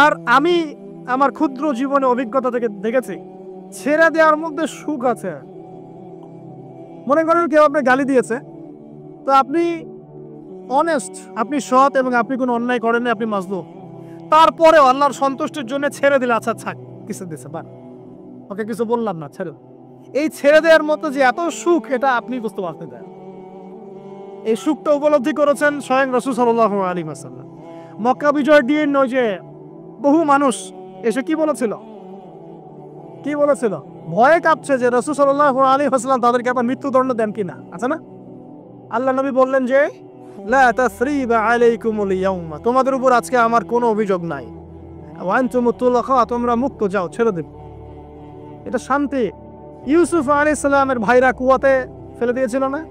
আর আমি আমার ক্ষুদ্র জীবনে অভিজ্ঞতা থেকে দেখেছি ছেড়ে দেওয়ার মধ্যে সুখ আছে। মনে করেন কেউ আপনি গালি দিয়েছে, তো আপনি অনেস্ট, আপনি সৎ এবং আপনি কোনো অন্যায় করেননি, আপনি মাজলুম, তারপরে আল্লাহর সন্তুষ্টির জন্য ছেড়ে দিলে, আচ্ছা থাক, কিছু দিছে বা ওকে কিছু বললাম না, ছেড়ে। এই ছেড়ে দেওয়ার মতো যে এত সুখ, এটা আপনি বুঝতে পারতে দেন। এই সুখটা উপলব্ধি করেছেন স্বয়ং রাসূল সাল্লাল্লাহু আলাইহি ওয়াসাল্লাম। মক্কা বিজয়ের দিন ওই যে বহু মানুষ এসে কি বলেছিল, ভয়ে কাঁপছে যে রাসূল সাল্লাল্লাহু আলাইহি ওয়াসাল্লাম তাদেরকে আবার মৃত্যুদণ্ড দেন কিনা, আছে না? আল্লাহ নবী বললেন যে লা তাসরিবা আলাইকুমুল ইয়াউমা, তোমাদের উপর আজকে আমার কোনো অভিযোগ নাই। ওয়া আনতুমুত তুলাকা, তোমরা মুক্ত, যাও, ছেড়ে দেব। এটা শান্তি। ইউসুফ আলাইহিস সালামের ভাইরা কুয়াতে ফেলে দিয়েছিল না?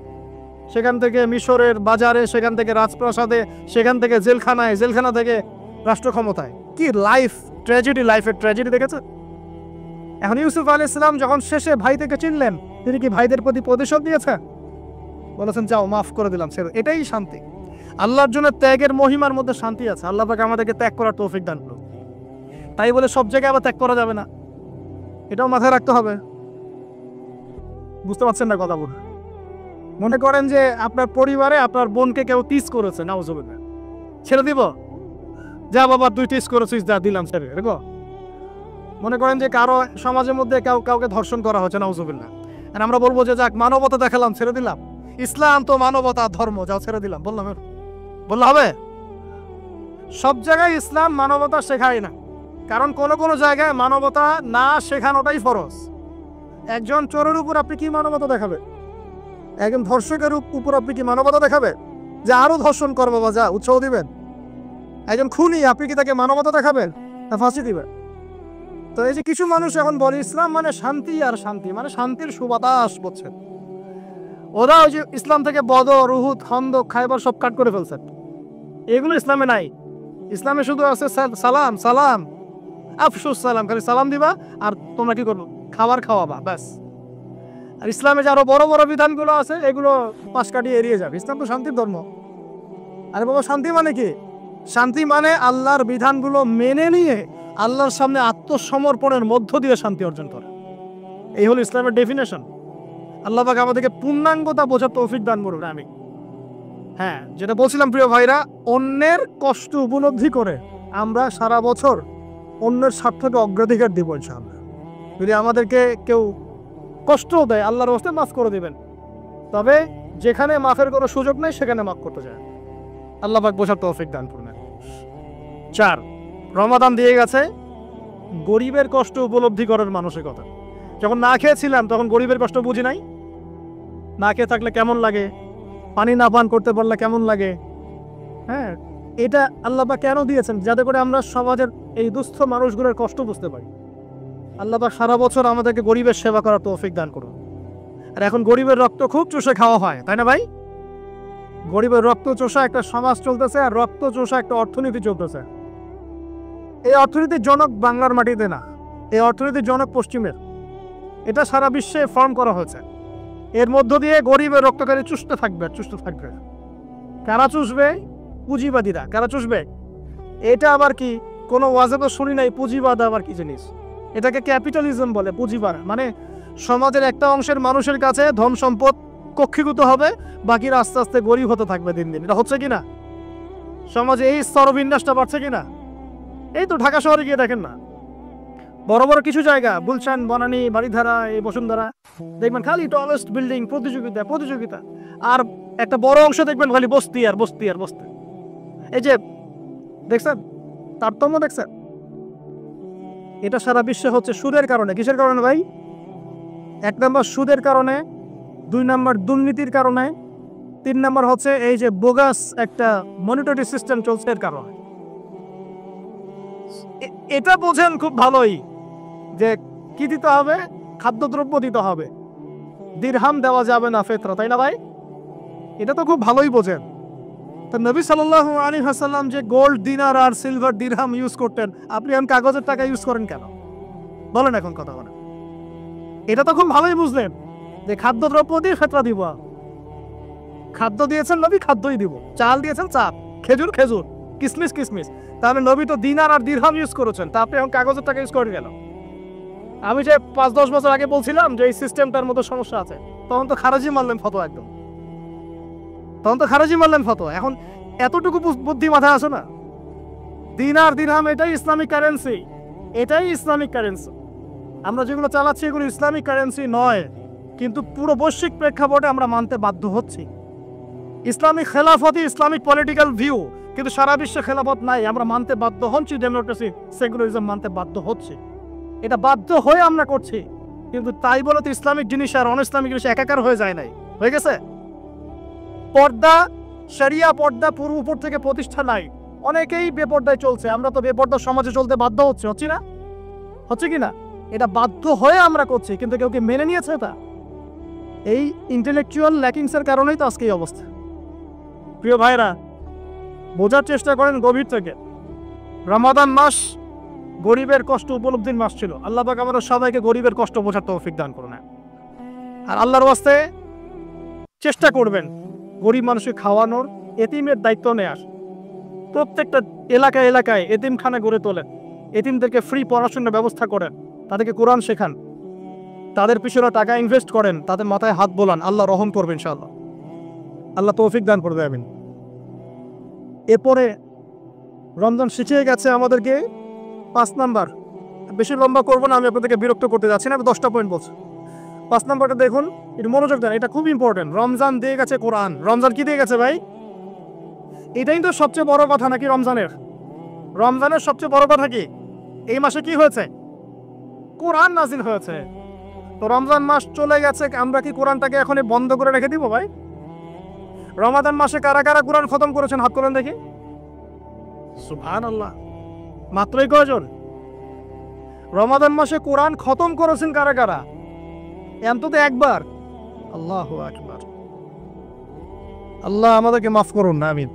সেখান থেকে মিশরের বাজারে, সেখান থেকে রাজপ্রাসাদে, সেখান থেকে জেলখানায়, জেলখানা থেকে রাষ্ট্র ক্ষমতায়। কি লাইফ ট্র্যাজেডি, লাইফের ট্র্যাজেডি দেখেছে? এখন ইউসুফ আলাইহিস সালাম যখন শেষে ভাই থেকে চিনলেন, তিনি কি ভাইদের প্রতি প্রতিশোধ নিয়েছেন? বলেছেন যাও, মাফ করে দিলাম, ছেড়ে। এটাই শান্তি। আল্লাহর জন্য ত্যাগের মহিমার মধ্যে শান্তি আছে। আল্লাহ পাক আমাদেরকে ত্যাগ করার তৌফিক দান করুন। তাই বলে সব জায়গায় আবার ত্যাগ করা যাবে না, এটাও মাথায় রাখতে হবে। বুঝতে পারছেন না কথা বলে? মনে করেন যে আপনার পরিবারে আপনার বোনকে কেউ টিজ করেছে, নাউজুবিল্লাহ, ছেড়ে দিব? যা বাবা, তুই টিজ করেছিস, যা দিলাম, ছেড়ে। এরকম মনে করেন যে কারো সমাজের মধ্যে কাউকে ধর্ষণ করা হচ্ছে, নাউজুবিল্লাহ, আর আমরা বলবো যে যাক, মানবতা দেখালাম, ছেড়ে দিলাম। ইসলাম তো মানবতা ধর্ম, যাও ছেড়ে দিলাম, বললাম, বললে হবে? সব জায়গায় ইসলাম মানবতা শেখায় না, কারণ কোনো জায়গায় মানবতা না শেখানোটাই ফরজ। একজন চোরের উপর আপনি কি মানবতা দেখাবে? একজন ধর্ষকের উপর আপনি কি মানবতা দেখাবে যে আরো ধর্ষণ করবো বা যা, উৎসাহ দিবেন? একজন খুনি, আপনি কি তাকে মানবতা দেখাবেন না ফাঁসি দিবেন? তো এই যে কিছু মানুষ এখন বলে ইসলাম মানে শান্তি, আর শান্তি মানে শান্তির সুবাতাস বলছেন। ওরা ওই যে ইসলাম থেকে বদর, উহুদ, খন্দক, খায়বার সব কাট করে ফেলছেন। এগুলো ইসলামে নাই। ইসলামে শুধু আছে সালাম, সালাম, আফসুস সালাম, খালি সালাম দিবা আর তোমরা কি করবো, খাবার খাওয়াবা, ব্যাস। আর ইসলামে যে আরো বড় বড় বিধানগুলো আছে, এগুলো পাশ কাটিয়ে এড়িয়ে যাবে। ইসলাম তো শান্তির ধর্ম। আরে বাবা, শান্তি মানে কি? শান্তি মানে আল্লাহর বিধানগুলো মেনে নিয়ে আল্লাহর সামনে আত্মসমর্পণের মধ্য দিয়ে শান্তি অর্জন করা। এই হলো ইসলামের ডেফিনেশন। আল্লাহ পাক আমাদেরকে পূর্ণাঙ্গতা বোঝার তৌফিক দান করুন। আমি যেটা বলছিলাম প্রিয় ভাইরা, অন্যের কষ্ট উপলব্ধি করে আমরা সারা বছর অন্যের স্বার্থকে অগ্রাধিকার দিব ইনশাআল্লাহ। যদি আমাদেরকে কেউ কষ্ট দেয়, আল্লাহর হস্তে মাফ করে দিবেন, তবে যেখানে মাফের কোনো সুযোগ নেই সেখানে মাফ করতে যায়। আল্লাহ পাক বোঝার তৌফিক দান করুন। 4, রমাদান দিয়ে গেছে, গরিবের কষ্ট উপলব্ধি করার মানসিকতা। যখন না খেয়েছিলাম তখন গরিবের কষ্ট বুঝি নাই। না খেয়ে থাকলে কেমন লাগে, পানি না পান করতে পারলে কেমন লাগে। এটা আল্লাহ পাক কেন দিয়েছেন? যাতে করে আমরা সমাজের এই দুস্থ মানুষগুলোর কষ্ট বুঝতে পারি। আল্লাহ পাক সারা বছর আমাদেরকে গরিবের সেবা করার তৌফিক দান করুন। আর এখন গরিবের রক্ত খুব চুষে খাওয়া হয়, তাই না ভাই? গরিবের রক্ত চোষা একটা সমাজ চলতেছে, আর রক্ত চোষা একটা অর্থনীতি চলতেছে। এই অর্থনীতির জনক বাংলার মাটিতে না, এই অর্থনীতির জনক পশ্চিমের। এটা সারা বিশ্বে ফর্ম করা হয়েছে। এর মধ্য দিয়ে গরিবের রক্তকারী চুষতে থাকবে। কারা চুষবে? পুঁজিবাদীরা। কারা চুষবে? এটা আবার কি? কোনো ওয়াজে তো শুনি নাই পুঁজিবাদ আবার কি জিনিস। এটাকে ক্যাপিটালিজম বলে। পুঁজিবাদ মানে সমাজের একটা অংশের মানুষের কাছে ধন সম্পদ কক্ষীভূত হবে, বাকিরা আস্তে আস্তে গরিব হতে থাকবে দিন দিন। এটা হচ্ছে কিনা? সমাজে এই স্তরবিন্যাসটা বাড়ছে কিনা? এই তো ঢাকা শহরে গিয়ে দেখেন না, বড় বড় কিছু জায়গা, গুলশান, বনানী, বাড়িধারা, এই বসুন্ধরা, দেখবেন খালি টলেস্ট বিল্ডিং, প্রতিযোগিতা। আর একটা বড় অংশ দেখবেন খালি বস্তি আর বস্তি আর বস্তি। এই যে দেখছেন তারতম্য, দেখছেন? এটা সারা বিশ্বে হচ্ছে সুদের কারণে। কিসের কারণে ভাই? 1 নম্বর সুদের কারণে, 2 নম্বর দুর্নীতির কারণে, 3 নম্বর হচ্ছে এই যে বোগাস একটা মনিটরি সিস্টেম চলছে এর কারণে। এটা বোঝেন খুব ভালোই যে কি দিতে হবে, খাদ্যদ্রব্য দিতে হবে, দিরহাম দেওয়া যাবে না, ফিতরা, তাই না ভাই? এটা তো খুব ভালোই বোঝেন। তো নবী সাল্লাল্লাহু আলাইহি ওয়াসাল্লাম যে গোল্ড দিনার আর সিলভার দিরহাম ইউজ করতেন, আপনি এখন কাগজের টাকা ইউজ করেন কেন? বলেন এখন কথা বলেন। এটা তো খুব ভালোই বুঝলেন যে খাদ্যদ্রব্য দিয়ে ফিতরা দিব। খাদ্য দিয়েছেন নবী, খাদ্যই দিব। চাল দিয়েছেন চাল, খেজুর খেজুর, কিসমিস কিসমিস। তাহলে নবী তো দিনার আর দিরহাম ইউজ করেছেন, তা আপনি এখন কাগজের টাকা ইউজ করে গেল। আমি যে 5-10 বছর আগে বলছিলাম যে এই সিস্টেমটার মতো সমস্যা আছে, তখন তো খারাজি মারলেন ফতোয়া একদম, তখন তো খারাজি মারলেন ফতোয়া। এখন এতটুকু বুদ্ধি মাথায় আসে না? দিনার দিরহাম এটাই ইসলামিক কারেন্সি, এটাই ইসলামিক কারেন্সি। আমরা যেগুলো চালাচ্ছি এগুলো ইসলামিক কারেন্সি নয়, কিন্তু পুরো বৈশ্বিক প্রেক্ষাপটে আমরা মানতে বাধ্য হচ্ছি। ইসলামিক খেলাফতই ইসলামিক পলিটিক্যাল ভিউ, কিন্তু সারা বিশ্বে খেলাফত নাই, আমরা মানতে বাধ্য হচ্ছি। ডেমোক্রেসি সেকুলারিজম মানতে বাধ্য হচ্ছে, এটা বাধ্য হয়ে আমরা করছি। কিন্তু তাই বলে তো ইসলামিক জিনিস আর অন ইসলামিক জিনিস একাকার হয়ে যায় নাই, হয়ে গেছে। পর্দা, শরিয়া পর্দা পুরো উপর থেকে প্রতিষ্ঠা নাই, অনেকেই বেপর্দায় চলছে। আমরা তো বেপর্দা সমাজে চলতে বাধ্য হচ্ছি না, হচ্ছে কি না? এটা বাধ্য হয়ে আমরা করছি, কিন্তু কেউ কি মেনে নিয়েছে? এটা এই ইন্টেলেকচুয়াল ল্যাকিংসের কারণেই তো আজকে এই অবস্থা। প্রিয় ভাইরা, বোঝার চেষ্টা করেন গভীর থেকে। রমাদান মাস গরিবের কষ্ট উপলব্ধির মাস ছিল। আল্লাহ পাক আমাদের সবাইকে গরিবের কষ্ট বোঝার তৌফিক দান করুন। আর আল্লাহর ওয়াস্তে চেষ্টা করবেন গরিব মানুষকে খাওয়ানোর, এতিমের দায়িত্ব নেয়ার। প্রত্যেকটা এলাকায় এলাকায় এতিমখানা গড়ে তোলেন, এতিমদেরকে ফ্রি পড়াশোনার ব্যবস্থা করেন, তাদেরকে কোরআন শেখান, তাদের পিছনে টাকা ইনভেস্ট করেন, তাদের মাথায় হাত বোলান। আল্লাহ রহম করবেন ইনশাআল্লাহ, আল্লাহ তৌফিক দান করবে। আমিন। এরপরে রমজান শিখিয়ে গেছে আমাদেরকে 5 নাম্বার, বেশি লম্বা করবো না, আমি আপনাদেরকে বিরক্ত করতে যাচ্ছি না, আমি 10টা পয়েন্ট বলছি। 5 নাম্বারটা দেখুন, একটু মনোযোগ দেন, এটা খুব ইম্পর্টেন্ট। রমজান দিয়ে গেছে কোরআন। রমজান কি দিয়ে গেছে ভাই? এটাই তো সবচেয়ে বড় কথা নাকি? রমজানের সবচেয়ে বড় কথা কি? এই মাসে কি হয়েছে? কোরআন নাজিল হয়েছে। তো রমজান মাস চলে গেছে, আমরা কি কোরআনটাকে এখন বন্ধ করে রেখে দিব ভাই? রমাদান মাসে কারা কারা কোরআন খতম করেছেন হাত তোলেন দেখি। সুবহানাল্লাহ, মাত্রই কয়জন? রমাদান মাসে কোরআন খতম করেছেন কারা কারা? অন্তত একবার। আল্লাহু আকবার। আল্লাহ আমাদেরকে মাফ করুন না, আমিন।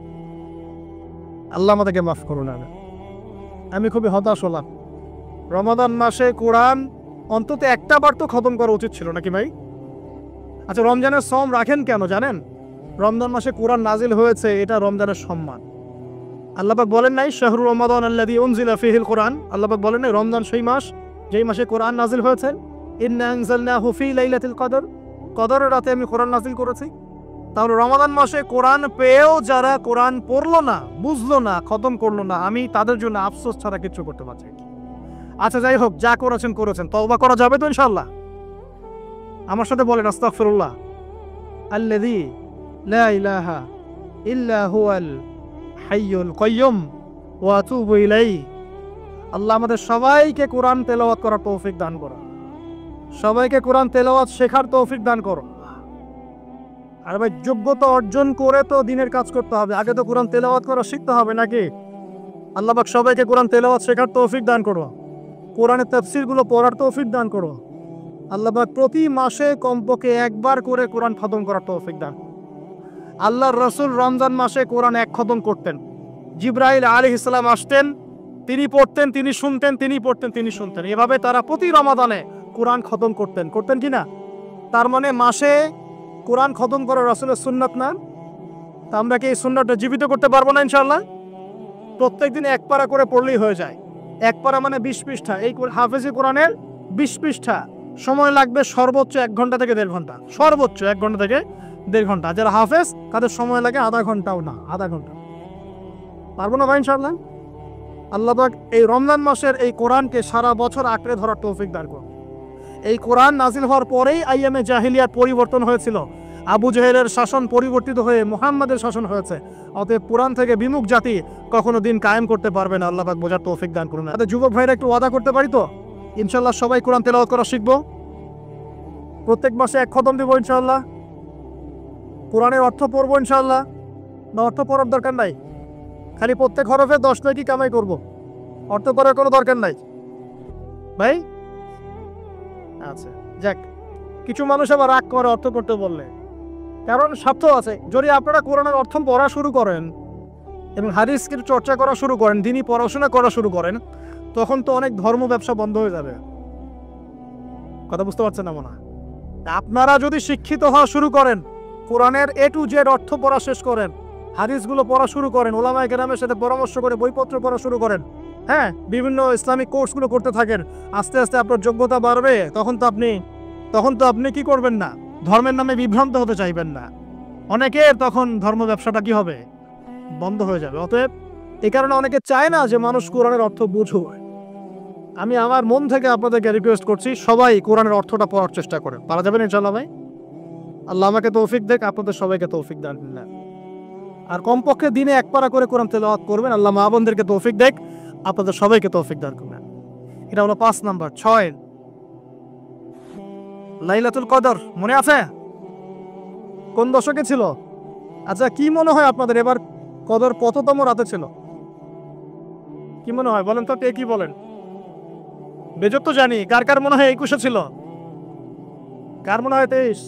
আল্লাহ আমাদেরকে মাফ করুন। আমি খুবই হতাশ হলাম। রমাদান মাসে কোরআন অন্তত একটা বার তো খতম করা উচিত ছিল নাকি ভাই? আচ্ছা, রমজানের সম রাখেন কেন জানেন? রমজান মাসে কোরআন নাজিল হয়েছে, এটা রমজানের সম্মান। আল্লাহ পাক বলেন নাই শাহরু রমাদান আল্লাযী উনজিলা ফীহিল কোরআন? আল্লাহ পাক বলেন নাই রমজান সেই মাস যেই মাসে কোরআন নাজিল হয়েছে? ইন্না আনজালনাহু ফী লাইলাতিল কদর, কদরের রাতে আমি কোরআন নাজিল করেছি। তাহলে রমাদান মাসে কোরআন পেয়েও যারা কোরআন পড়লো না, বুঝলো না, খতম করলো না, আমি তাদের জন্য আফসোস ছাড়া কিছু করতে পারছি। আচ্ছা যাই হোক, যা করেছেন করেছেন, তওবা করা যাবে তো ইনশাআল্লাহ? আমার সাথে বলেন আস্তাগফিরুল্লাহ আল্লাযী লা ইলাহা ইল্লা হুয়াল হাইয়ুল কাইয়্যুম ওয়া আতুবু ইলাইহি। আল্লাহ আমাদের সবাইকে কোরআন তেলাওয়াত করার তৌফিক দান করুন, সবাইকে কোরআন তেলাওয়াত শেখার তৌফিক দান করুন। আর ভাই, যোগ্যতা অর্জন করে তো দিনের কাজ করতে হবে, আগে তো কোরআন তেলাওয়াত করা শিখতে হবে নাকি? আল্লাহ পাক সবাইকে কোরআন তেলাওয়াত শেখার তৌফিক দান করো, কোরআনের তাফসীরগুলো পড়ার তৌফিক দান করো। আল্লাহ পাক প্রতি মাসে কমপক্ষে একবার করে কোরআন খতম করার তৌফিক দান। আল্লাহর রাসূল রমজান মাসে কোরআন এক খতম করতেন। জিবরাইল আলাইহিস সালাম আসতেন, তিনি পড়তেন, তিনি শুনতেন, তিনি পড়তেন, তিনি শুনতেন। এভাবে তারা প্রতি রমাদানে কোরআন খতম করতেন কি না? তার মানে মাসে কোরআন খতম করা রাসূলের সুন্নাত না? তা আমরা কি এই সুন্নাতটা জীবিত করতে পারবো না ইনশাআল্লাহ? প্রত্যেকদিন এক পারা করে পড়লেই হয়ে যায়। এক পারা মানে 20 পৃষ্ঠা। এই হাফেজি কোরআনের 20 পৃষ্ঠা, সময় লাগবে সর্বোচ্চ 1 ঘন্টা থেকে 1.5 ঘন্টা, সর্বোচ্চ 1 ঘন্টা থেকে 1.5 ঘন্টা। যারা হাফেজ তাদের সময় লাগে আধা ঘন্টাও না, আধা ঘন্টা। পারবো না ভাই ইনশাআল্লাহ? আল্লাহ পাক এই রমজান মাসের এই কোরআনকে সারা বছর আঁকড়ে ধরার তৌফিক দান করুন। এই কোরআন নাজিল হওয়ার পরেই আইয়ামে জাহিলিয়াত পরিবর্তন হয়েছিল। আবু জেহেলের শাসন পরিবর্তিত হয়ে মুহাম্মাদের শাসন হয়েছে। অতএব কোরআন থেকে বিমুখ জাতি কখনো দিন কায়েম করতে পারবে না। আল্লাহ পাক বোঝার তৌফিক দান করুন। তাদের যুবক ভাইরা একটু ওয়াদা করতে পারি তো ইনশাআল্লাহ সবাই কোরআন তেলাওয়াত করা শিখবো, প্রত্যেক মাসে 1 খতম দিব ইনশাআল্লাহ, কোরআনের অর্থ পড়বো ইনশাআল্লাহ। না অর্থ পড়ার দরকার নাই, খালি প্রত্যেক হরফে 10 নাকি কামাই করব, অর্থ করার কোনো দরকার নাই ভাই। আচ্ছা যাক, কিছু মানুষ আবার রাগ করে অর্থ করতে বললে, কারণ স্বার্থ আছে। যদি আপনারা কোরআনের অর্থ পড়া শুরু করেন এবং হাদিসকে চর্চা করা শুরু করেন, দিনই পড়াশোনা করা শুরু করেন, তখন তো অনেক ধর্ম ব্যবসা বন্ধ হয়ে যাবে। কথা বুঝতে পারছেন না মনে হয়? আপনারা যদি শিক্ষিত হওয়া শুরু করেন, কোরআনের A to Z অর্থ পড়া শেষ করেন, হাদিসগুলো পড়া শুরু করেন, ওলামায়ে কেরামের সাথে পরামর্শ করে বইপত্র পড়া শুরু করেন, হ্যাঁ, বিভিন্ন ইসলামিক কোর্সগুলো করতে থাকেন, আস্তে আস্তে আপনার যোগ্যতা বাড়বে। তখন তো আপনি কি করবেন না, ধর্মের নামে বিভ্রান্ত হতে চাইবেন না। অনেকের তখন ধর্ম ব্যবসাটা কি হবে, বন্ধ হয়ে যাবে। অতএব এই কারণে অনেকে চায় না যে মানুষ কোরআনের অর্থ বুঝুক। আমি আমার মন থেকে আপনাদেরকে রিকোয়েস্ট করছি, সবাই কোরআনের অর্থটা পড়ার চেষ্টা করেন। পারা যাবেন ইনশাআল্লাহ ভাই? আল্লাহ আমাকে তৌফিক দেখ, আপনাদের সবাইকে তৌফিক দান করুন। আর কমপক্ষে দিনে এক পারা করে কোরআন তেলাওয়াত করবেন। আল্লাহ মা বোনদেরকে তৌফিক দেখ, আপনাদের সবাইকে তৌফিক দান করবেন। এটা হলো 5 নাম্বার। 6 লাইলাতুল কদর মনে আছে কোন দশকে ছিল? আচ্ছা, কি মনে হয় আপনাদের এবার কদর কততম রাতে ছিল? কি মনে হয় বলেন তো, কে কি বলেন? বেজত তো জানি, কার কার মনে হয় 21-এ ছিল, কার মনে হয় 23,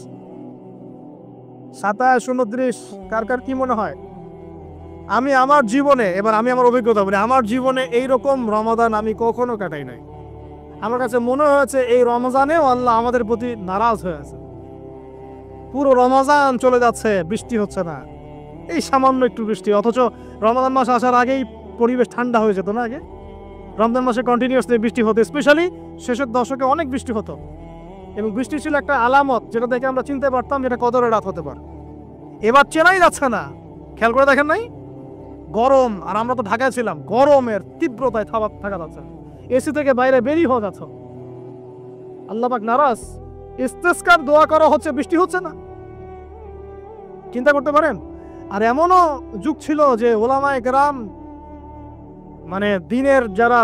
27, 29, কার কার কি মনে হয়? আমি আমার জীবনে, এবার আমি আমার অভিজ্ঞতা বলি, আমার জীবনে এইরকম রমাদান আমি কখনো কাটাই নাই। আমার কাছে মনে হয়েছে এই রমজানেও আল্লাহ আমাদের প্রতি নারাজ হয়ে আছে। পুরো রমজান চলে যাচ্ছে, বৃষ্টি হচ্ছে না, এই সামান্য একটু বৃষ্টি। অথচ রমজান মাস আসার আগেই পরিবেশ ঠান্ডা হয়ে যেত না? আগে রমজান মাসে কন্টিনিউয়াসলি বৃষ্টি হতো, স্পেশালি শেষের দশকে অনেক বৃষ্টি হতো, এবং বৃষ্টি ছিল একটা আলামত যেটা দেখে আমরা চিনতে পারতাম যেটা কদরের রাত হতে পারে। এবার চেনাই যাচ্ছে না, খেয়াল করে দেখেন নাই? গরম, আর আমরা তো ঢাকায় ছিলাম, গরমের তীব্রতায় থাকা যাচ্ছে, এসি থেকে বাইরে বেরিয়ে হওয়া যাচ্ছে। আল্লাহ পাক নারাজ, ইস্তেসকার দোয়া করা হচ্ছে, বৃষ্টি হচ্ছে না। চিন্তা করতে পারেন? আর এমনও যুগ ছিল যে ওলামায়ে কেরাম, মানে দ্বীনের যারা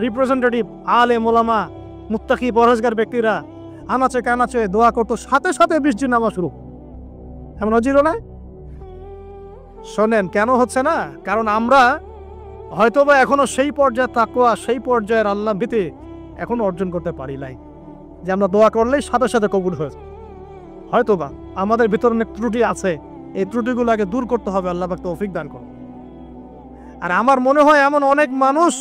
রিপ্রেজেন্টেটিভ, আলেম ওলামা, মুত্তাকি পরহেজগার ব্যক্তিরা আনাচে কানাচে দোয়া করতো, সাথে সাথে বৃষ্টি নামা শুরু। এমন হচ্ছিল না? শোনেন, কেন হচ্ছে না? কারণ আমরা হয়তোবা এখনো সেই পর্যায়ে তাকওয়া, সেই পর্যায়ের আল্লাহ ভীতি এখনো অর্জন করতে পারি নাই, যে আমরা দোয়া করলেই সাথে সাথে কবুল হয়েছে। হয়তোবা আমাদের ভিতরে অনেক ত্রুটি আছে, এই ত্রুটিগুলো আগে দূর করতে হবে। আল্লাহ পাক তৌফিক দান করুন। আর আমার মনে হয় এমন অনেক মানুষ